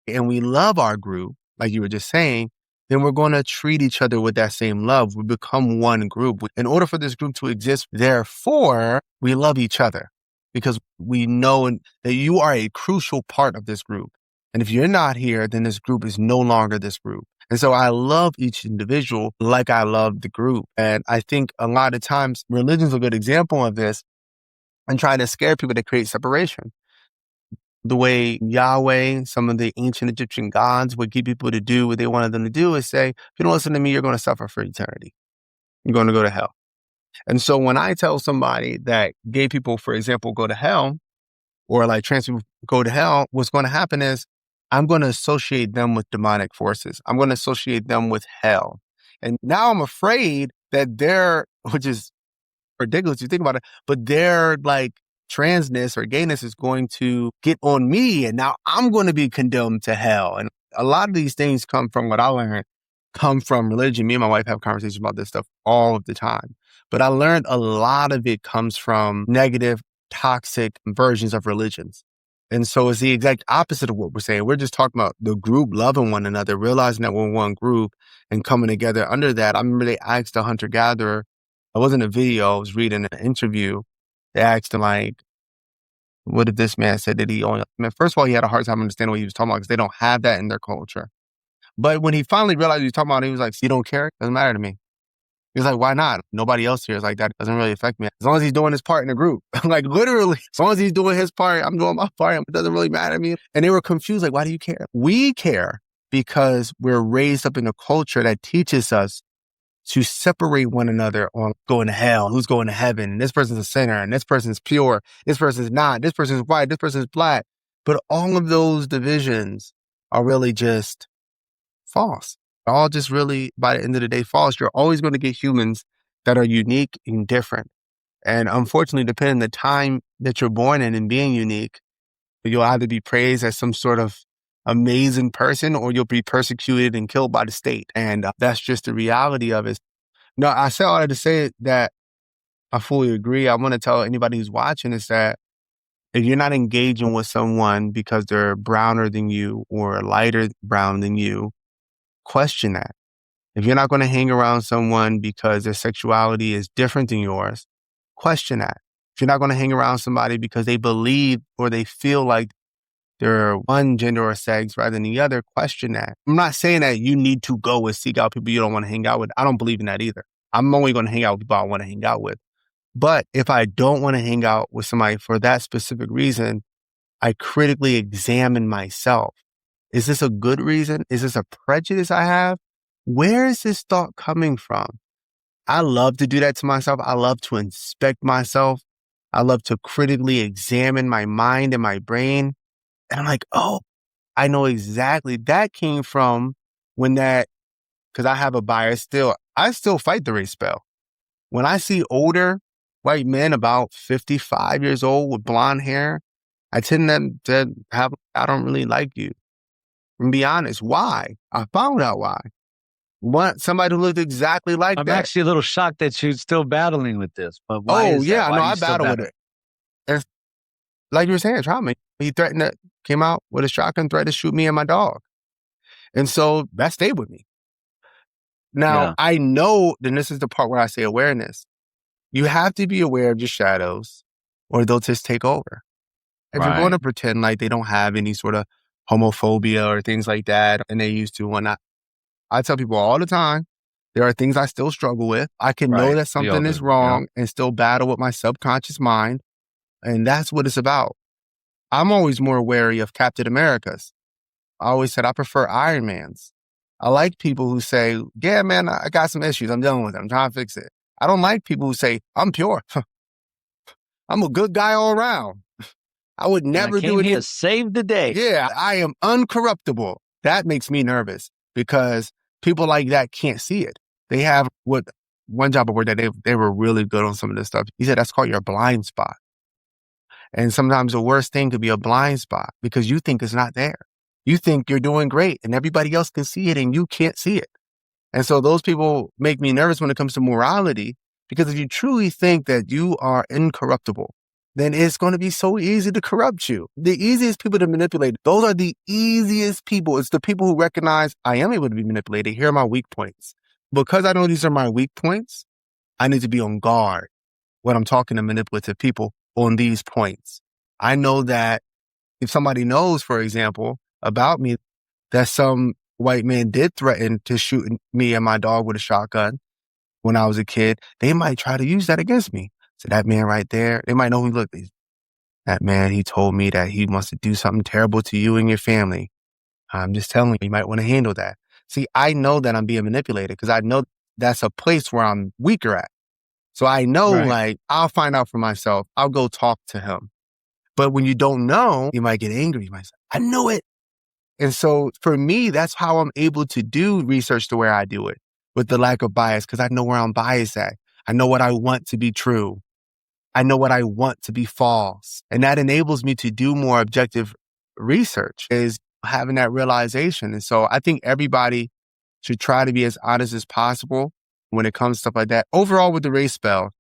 and we love our group, like you were just saying, then we're going to treat each other with that same love. We become one group. In order for this group to exist, therefore, we love each other because we know that you are a crucial part of this group. And if you're not here, then this group is no longer this group. And so I love each individual like I love the group. And I think a lot of times religion's a good example of this and trying to scare people to create separation. The way Yahweh, some of the ancient Egyptian gods would get people to do what they wanted them to do is say, if you don't listen to me, you're going to suffer for eternity. You're going to go to hell. And so when I tell somebody that gay people, for example, go to hell, or like trans people go to hell, what's going to happen is I'm going to associate them with demonic forces. I'm going to associate them with hell. And now I'm afraid that which is ridiculous, you think about it, but their like transness or gayness is going to get on me. And now I'm going to be condemned to hell. And a lot of these things come from what I learned, come from religion. Me and my wife have conversations about this stuff all of the time. But I learned a lot of it comes from negative, toxic versions of religions. And so it's the exact opposite of what we're saying. We're just talking about the group loving one another, realizing that we're one group and coming together under that. I remember they asked a hunter-gatherer, it wasn't a video, I was reading an interview. They asked him, like, what if this man said that he only, I mean, first of all, he had a hard time understanding what he was talking about because they don't have that in their culture. But when he finally realized what he was talking about, he was like, you don't care? It doesn't matter to me. He was like, why not? Nobody else here is like that. It doesn't really affect me. As long as he's doing his part in the group. Like literally, as long as he's doing his part, I'm doing my part. It doesn't really matter to me. And they were confused. Like, why do you care? We care because we're raised up in a culture that teaches us to separate one another on going to hell, who's going to heaven. And this person's a sinner and this person's pure. This person's not. This person's white. This person's black. But all of those divisions are really just false. All just really, by the end of the day, false. You're always going to get humans that are unique and different. And unfortunately, depending on the time that you're born in and being unique, you'll either be praised as some sort of amazing person or you'll be persecuted and killed by the state. And that's just the reality of it. No, I say all that to say that I fully agree. I want to tell anybody who's watching is that if you're not engaging with someone because they're browner than you or lighter brown than you, question that. If you're not going to hang around someone because their sexuality is different than yours, question that. If you're not going to hang around somebody because they believe or they feel like they're one gender or sex rather than the other, question that. I'm not saying that you need to go and seek out people you don't want to hang out with. I don't believe in that either. I'm only going to hang out with people I want to hang out with. But if I don't want to hang out with somebody for that specific reason, I critically examine myself. Is this a good reason? Is this a prejudice I have? Where is this thought coming from? I love to do that to myself. I love to inspect myself. I love to critically examine my mind and my brain. And I'm like, oh, I know exactly. That came from when because I have a bias still. I still fight the race spell. When I see older white men about 55 years old with blonde hair, I tend to have, I don't really like you. And be honest, why? I found out why. Want somebody who looked exactly like I'm that. actually a little shocked that you're still battling with this, but why Oh, is that? yeah, Why no, do you I still battle with battle? it. And like you were saying, trauma. He threatened to, came out with a shotgun, threatened to shoot me and my dog. And so that stayed with me. Now, Yeah. I know, then this is the part where I say awareness. You have to be aware of your shadows or they'll just take over. If you're going Right. to pretend like they don't have any sort of homophobia or things like that, and they used to, and I tell people all the time, there are things I still struggle with. I can know Right. that We all something do. is Yeah. wrong and still battle with my subconscious mind. And that's what it's about. I'm always more wary of Captain America's. I always said I prefer Iron Man's. I like people who say, yeah, man, I got some issues. I'm dealing with it. I'm trying to fix it. I don't like people who say, I'm pure. I'm a good guy all around. I would And I never do came it. here to save the day. Yeah, I am uncorruptible. That makes me nervous because people like that can't see it. They have what one job of work that they were really good on some of this stuff. He said that's called your blind spot. And sometimes the worst thing could be a blind spot because you think it's not there. You think you're doing great and everybody else can see it and you can't see it. And so those people make me nervous when it comes to morality, because if you truly think that you are incorruptible, then it's going to be so easy to corrupt you. The easiest people to manipulate, those are the easiest people. It's the people who recognize I am able to be manipulated. Here are my weak points. Because I know these are my weak points, I need to be on guard when I'm talking to manipulative people on these points. I know that if somebody knows, for example, about me, that some white man did threaten to shoot me and my dog with a shotgun when I was a kid, they might try to use that against me. So that man right there, they might know who looked. That man, he told me that he wants to do something terrible to you and your family. I'm just telling you might want to handle that. See, I know that I'm being manipulated because I know that's a place where I'm weaker at. So I know, Right. like, I'll find out for myself. I'll go talk to him. But when you don't know, you might get angry. You might say, I know it. And so for me, that's how I'm able to do research the way I do it with the lack of bias, because I know where I'm biased at. I know what I want to be true. I know what I want to be false. And that enables me to do more objective research, is having that realization. And so I think everybody should try to be as honest as possible when it comes to stuff like that. Overall, with the race spell,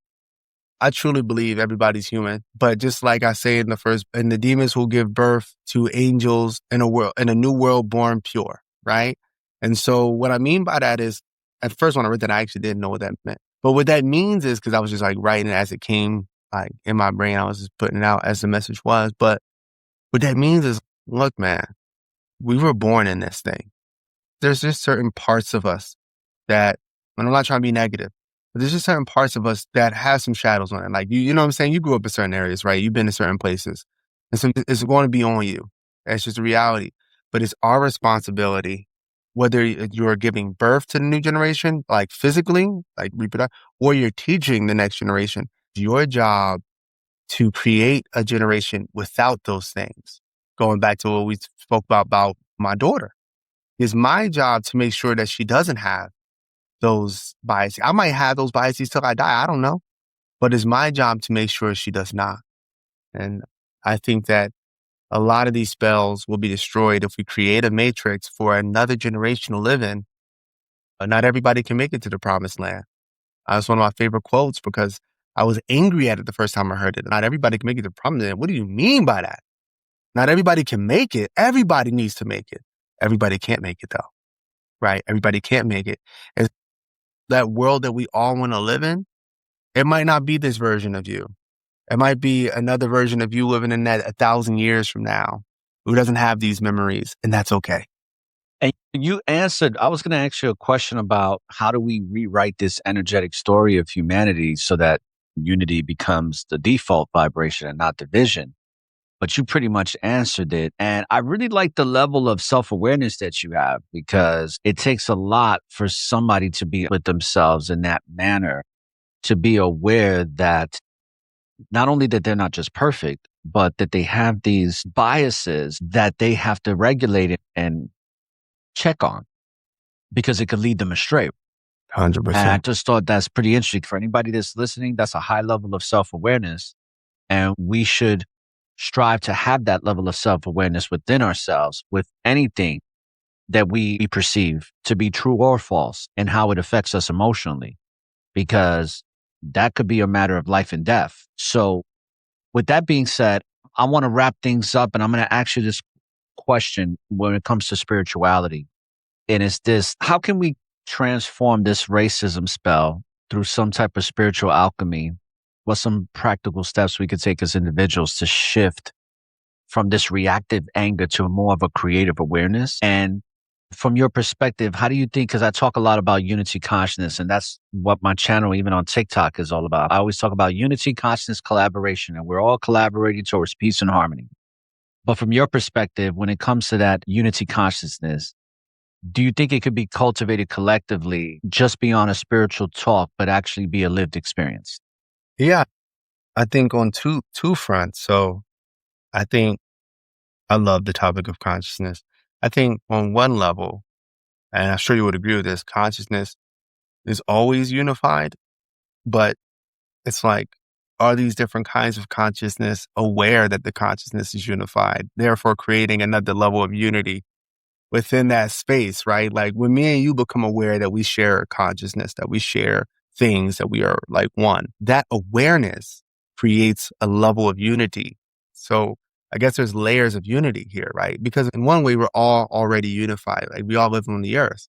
I truly believe everybody's human, but just like I say in the demons will give birth to angels in a new world born pure, right? And so what I mean by that is, at first when I read that, I actually didn't know what that meant. But what that means is, because I was just like writing it as it came, like in my brain, I was just putting it out as the message was. But what that means is, look, man, we were born in this thing. There's just certain parts of us that, and I'm not trying to be negative, but there's just certain parts of us that have some shadows on it. Like, you know what I'm saying? You grew up in certain areas, right? You've been in certain places. And so it's going to be on you. That's just a reality. But it's our responsibility, whether you're giving birth to the new generation, like physically, like reproduction, or you're teaching the next generation, it's your job to create a generation without those things. Going back to what we spoke about my daughter. It's my job to make sure that she doesn't have those biases. I might have those biases till I die. I don't know. But it's my job to make sure she does not. And I think that a lot of these spells will be destroyed if we create a matrix for another generation to live in. But not everybody can make it to the promised land. That's one of my favorite quotes because I was angry at it the first time I heard it. Not everybody can make it to the promised land. What do you mean by that? Not everybody can make it. Everybody needs to make it. Everybody can't make it though, right? Everybody can't make it. And that world that we all want to live in, it might not be this version of you. It might be another version of you living in that 1,000 years from now who doesn't have these memories, and that's okay. And you answered, I was going to ask you a question about how do we rewrite this energetic story of humanity so that unity becomes the default vibration and not division. But you pretty much answered it. And I really like the level of self-awareness that you have, because it takes a lot for somebody to be with themselves in that manner, to be aware that not only that they're not just perfect, but that they have these biases that they have to regulate and check on because it could lead them astray. And I 100%. just thought that's pretty interesting for anybody that's listening. That's a high level of self-awareness. And we should strive to have that level of self-awareness within ourselves with anything that we perceive to be true or false and how it affects us emotionally, because that could be a matter of life and death. So with that being said, I want to wrap things up and I'm going to ask you this question when it comes to spirituality. And it's this: how can we transform this racism spell through some type of spiritual alchemy? What's some practical steps we could take as individuals to shift from this reactive anger to more of a creative awareness? And from your perspective, how do you think, because I talk a lot about unity consciousness, and that's what my channel, even on TikTok, is all about. I always talk about unity, consciousness, collaboration, and we're all collaborating towards peace and harmony. But from your perspective, when it comes to that unity consciousness, do you think it could be cultivated collectively, just beyond a spiritual talk, but actually be a lived experience? Yeah, I think on two fronts. So I think I love the topic of consciousness. I think on one level, and I'm sure you would agree with this, consciousness is always unified, but it's like, are these different kinds of consciousness aware that the consciousness is unified, therefore creating another level of unity within that space, right? Like when me and you become aware that we share a consciousness, that we share things, that we are like one, that awareness creates a level of unity. So I guess there's layers of unity here, right? Because in one way, we're all already unified. Like we all live on the earth,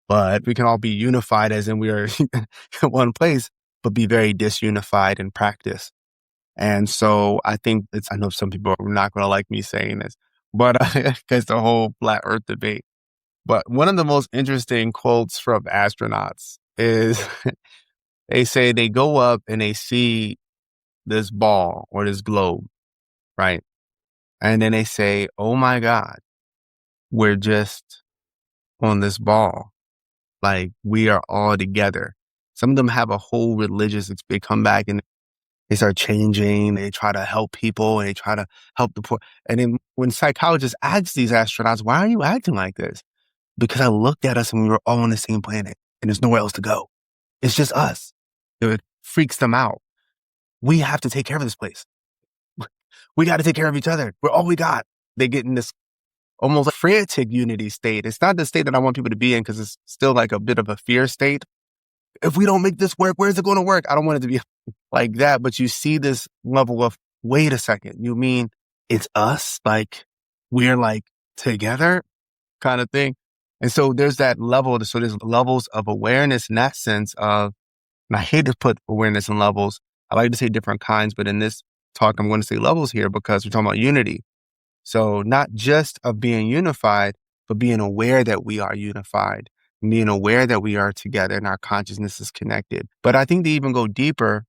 but we can all be unified as in we are in one place, but be very disunified in practice. And so I think I know some people are not going to like me saying this, but because the whole flat earth debate. But one of the most interesting quotes from astronauts is they say they go up and they see this ball or this globe, right? And then they say, oh my God, we're just on this ball. Like we are all together. Some of them have a whole they come back and they start changing. They try to help people and they try to help the poor. And then when psychologists ask these astronauts, why are you acting like this? Because I looked at us and we were all on the same planet and there's nowhere else to go. It's just us. It freaks them out. We have to take care of this place. We got to take care of each other. We're all we got. They get in this almost like frantic unity state. It's not the state that I want people to be in because it's still like a bit of a fear state. If we don't make this work, where is it going to work? I don't want it to be like that. But you see this level of, wait a second, you mean it's us? Like we're like together kind of thing. And so there's that level. So there's levels of awareness in that sense of, and I hate to put awareness in levels. I like to say different kinds, but in this talk, I'm going to say levels here because we're talking about unity. So not just of being unified, but being aware that we are unified, being aware that we are together and our consciousness is connected. But I think to even go deeper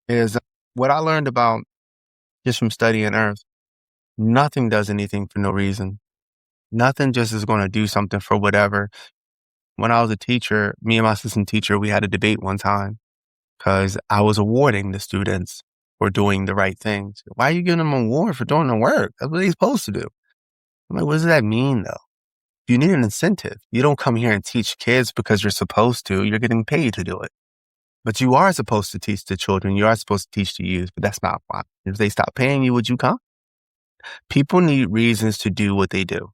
is what I learned about just from studying Earth. Nothing does anything for no reason. Nothing just is going to do something for whatever. When I was a teacher, me and my assistant teacher, we had a debate one time because I was awarding the students for doing the right things. Why are you giving them an award for doing the work? That's what they're supposed to do. I'm like, what does that mean though? You need an incentive. You don't come here and teach kids because you're supposed to. You're getting paid to do it. But you are supposed to teach the children. You are supposed to teach the youth, but that's not why. If they stop paying you, would you come? People need reasons to do what they do,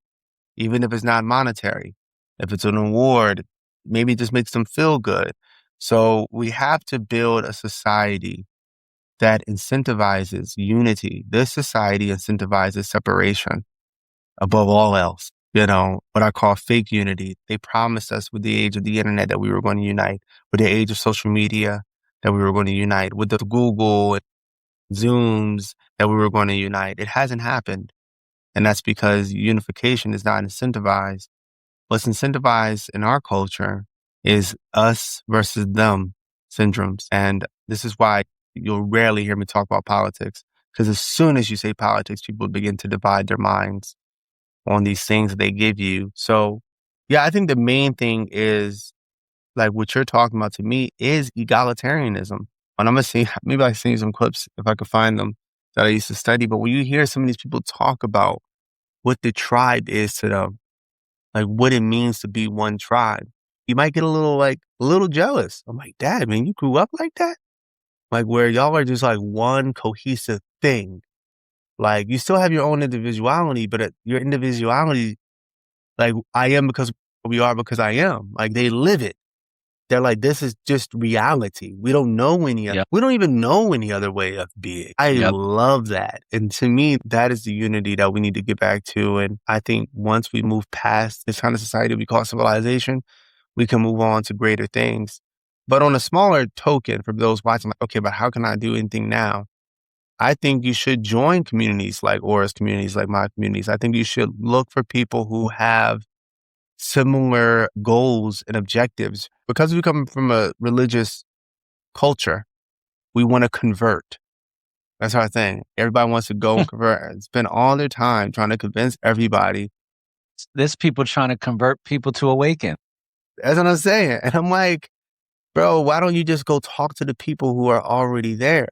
even if it's not monetary. If it's an award, maybe it just makes them feel good. So we have to build a society that incentivizes unity. This society incentivizes separation above all else. You know, what I call fake unity. They promised us with the age of the internet that we were going to unite, with the age of social media that we were going to unite, with the Google and Zooms that we were going to unite. It hasn't happened. And that's because unification is not incentivized. What's incentivized in our culture is us versus them syndromes. And this is why you'll rarely hear me talk about politics, because as soon as you say politics, people begin to divide their minds on these things that they give you. So yeah, I think the main thing is like what you're talking about to me is egalitarianism. And I'm going to see, maybe I see some clips if I could find them that I used to study. But when you hear some of these people talk about what the tribe is to them, like what it means to be one tribe, you might get a little jealous. I'm like, Dad, man, you grew up like that? Like where y'all are just like one cohesive thing. Like you still have your own individuality, but your individuality, like I am because we are because I am. Like they live it. They're like, this is just reality. We don't know any other. Yep. We don't even know any other way of being. I Yep. love that. And to me, that is the unity that we need to get back to. And I think once we move past this kind of society we call civilization, we can move on to greater things. But on a smaller token, for those watching, like, okay, but how can I do anything now? I think you should join communities like ORRA's communities, like my communities. I think you should look for people who have similar goals and objectives. Because we come from a religious culture, we want to convert. That's our thing. Everybody wants to go and convert and spend all their time trying to convince everybody. There's people trying to convert people to awaken. That's what I'm saying. And I'm like, bro, why don't you just go talk to the people who are already there?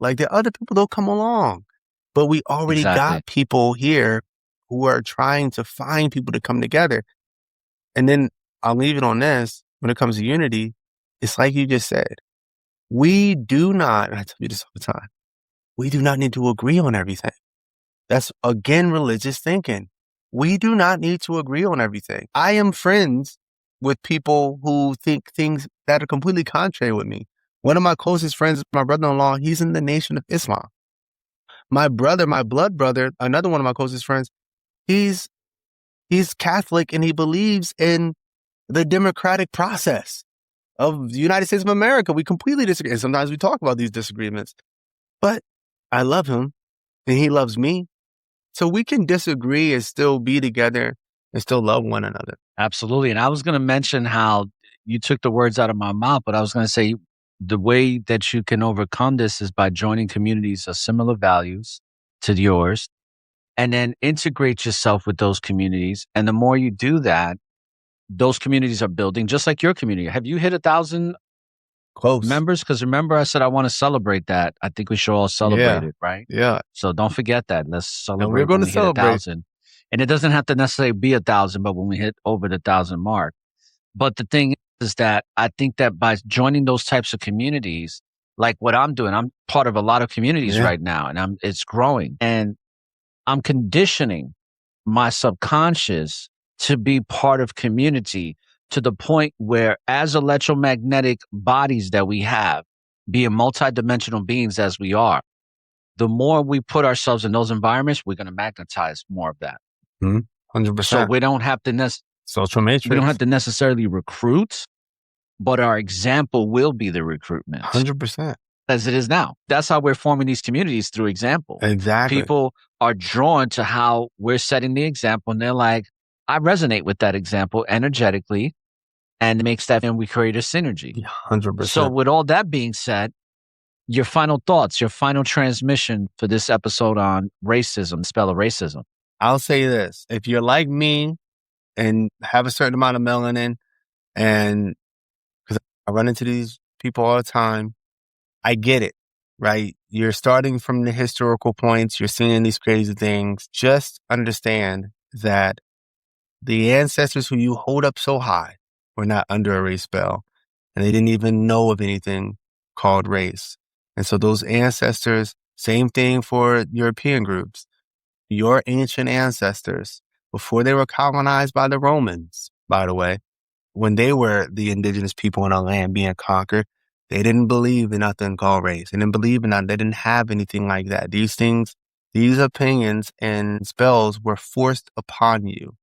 Like the other people, they'll come along. But we already got people here who are trying to find people to come together. And then I'll leave it on this. When it comes to unity, it's like you just said. We do not, and I tell you this all the time, we do not need to agree on everything. That's, again, religious thinking. We do not need to agree on everything. I am friends with people who think things that are completely contrary with me. One of my closest friends, my brother-in-law, he's in the Nation of Islam. My brother, my blood brother, another one of my closest friends, he's Catholic and he believes in the democratic process of the United States of America. We completely disagree. And sometimes we talk about these disagreements, but I love him and he loves me. So we can disagree and still be together and still love one another. Absolutely. And I was going to mention how you took the words out of my mouth, but I was going to say the way that you can overcome this is by joining communities of similar values to yours and then integrate yourself with those communities. And the more you do that, those communities are building, just like your community. Have you hit 1,000 Close members? Because remember, I said I want to celebrate that. I think we should all celebrate it, right? Yeah. So don't forget that. Let's celebrate. And we're going to hit celebrate 1,000. And it doesn't have to necessarily be 1,000, but when we hit over the 1,000 mark. But the thing is that I think that by joining those types of communities, like what I'm doing, I'm part of a lot of communities right now, and it's growing. And I'm conditioning my subconscious to be part of community to the point where as electromagnetic bodies that we have, being multidimensional beings as we are, the more we put ourselves in those environments, we're going to magnetize more of that. 100%. So we don't have to social matrix. We don't have to necessarily recruit, but our example will be the recruitment. 100%. As it is now. That's how we're forming these communities, through example. Exactly. People are drawn to how we're setting the example, and they're like, I resonate with that example energetically, and it makes that, and we create a synergy. 100%. So with all that being said, your final thoughts, your final transmission for this episode on racism, spell of racism. I'll say this. If you're like me and have a certain amount of melanin, and because I run into these people all the time, I get it, right? You're starting from the historical points. You're seeing these crazy things. Just understand that the ancestors who you hold up so high were not under a race spell, and they didn't even know of anything called race. And so those ancestors, same thing for European groups. Your ancient ancestors, before they were colonized by the Romans, by the way, when they were the indigenous people in our land being conquered, they didn't believe in nothing called race. They didn't believe in that. They didn't have anything like that. These things, these opinions and spells were forced upon you.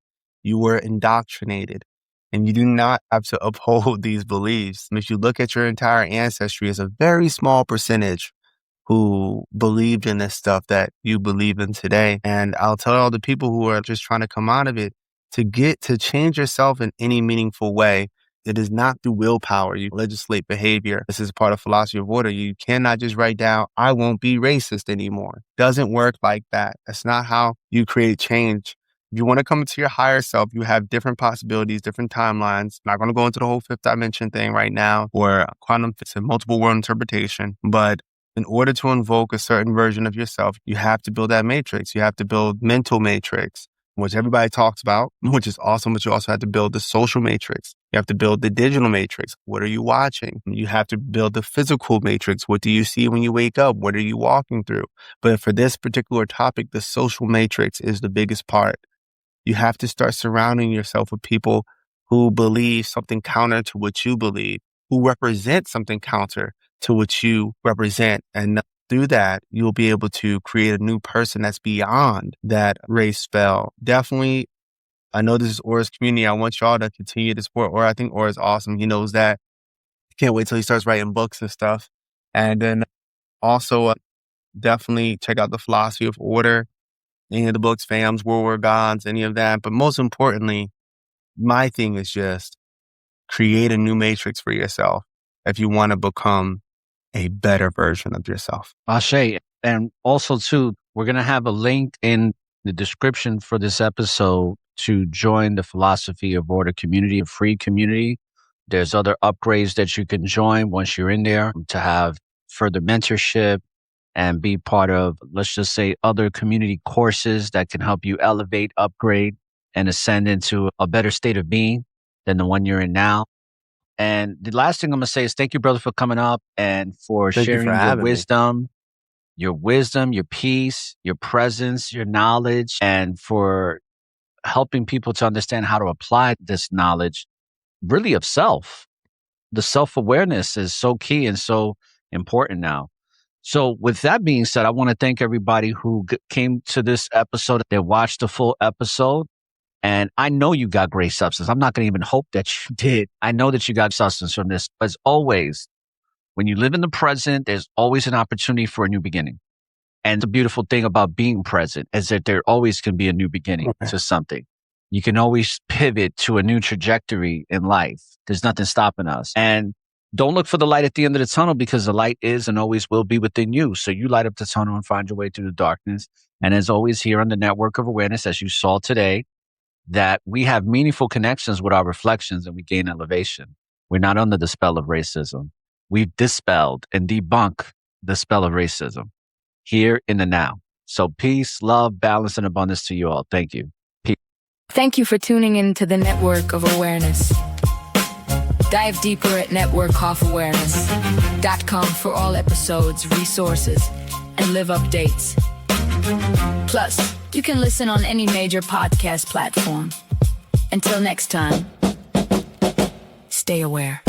You were indoctrinated, and you do not have to uphold these beliefs. If you look at your entire ancestry, it's a very small percentage who believed in this stuff that you believe in today. And I'll tell all the people who are just trying to come out of it, to change yourself in any meaningful way, it is not through willpower. You legislate behavior. This is part of philosophy of order. You cannot just write down, I won't be racist anymore. Doesn't work like that. That's not how you create change. If you want to come into your higher self, you have different possibilities, different timelines. Not going to go into the whole fifth dimension thing right now or quantum physics and multiple world interpretation. But in order to invoke a certain version of yourself, you have to build that matrix. You have to build mental matrix, which everybody talks about, which is awesome, but you also have to build the social matrix. You have to build the digital matrix. What are you watching? You have to build the physical matrix. What do you see when you wake up? What are you walking through? But for this particular topic, the social matrix is the biggest part. You have to start surrounding yourself with people who believe something counter to what you believe, who represent something counter to what you represent. And through that, you'll be able to create a new person that's beyond that race spell. Definitely, I know this is Orra's community. I want y'all to continue to support Orra. I think Orra is awesome. He knows that. Can't wait till he starts writing books and stuff. And then also, definitely check out the philosophy of order. Any of the books, FAMs, World War Gods, any of that. But most importantly, my thing is just create a new matrix for yourself if you want to become a better version of yourself. Ashe. And also, too, we're going to have a link in the description for this episode to join the Philosophy of Order community, a free community. There's other upgrades that you can join once you're in there to have further mentorship and be part of, let's just say, other community courses that can help you elevate, upgrade, and ascend into a better state of being than the one you're in now. And the last thing I'm going to say is thank you, brother, for coming up and for sharing your wisdom, your peace, your presence, your knowledge, and for helping people to understand how to apply this knowledge really of self. The self-awareness is so key and so important now. So with that being said, I want to thank everybody who came to this episode. They watched the full episode. And I know you got great substance. I'm not going to even hope that you did. I know that you got substance from this. As always, when you live in the present, there's always an opportunity for a new beginning. And the beautiful thing about being present is that there always can be a new beginning to something. You can always pivot to a new trajectory in life. There's nothing stopping us. And don't look for the light at the end of the tunnel, because the light is and always will be within you. So you light up the tunnel and find your way through the darkness. And as always, here on the Network of Awareness, as you saw today, that we have meaningful connections with our reflections and we gain elevation. We're not under the spell of racism. We've dispelled and debunked the spell of racism here in the now. So peace, love, balance, and abundance to you all. Thank you. Peace. Thank you for tuning in to the Network of Awareness. Dive deeper at networkofawareness.com for all episodes, resources, and live updates. Plus, you can listen on any major podcast platform. Until next time, stay aware.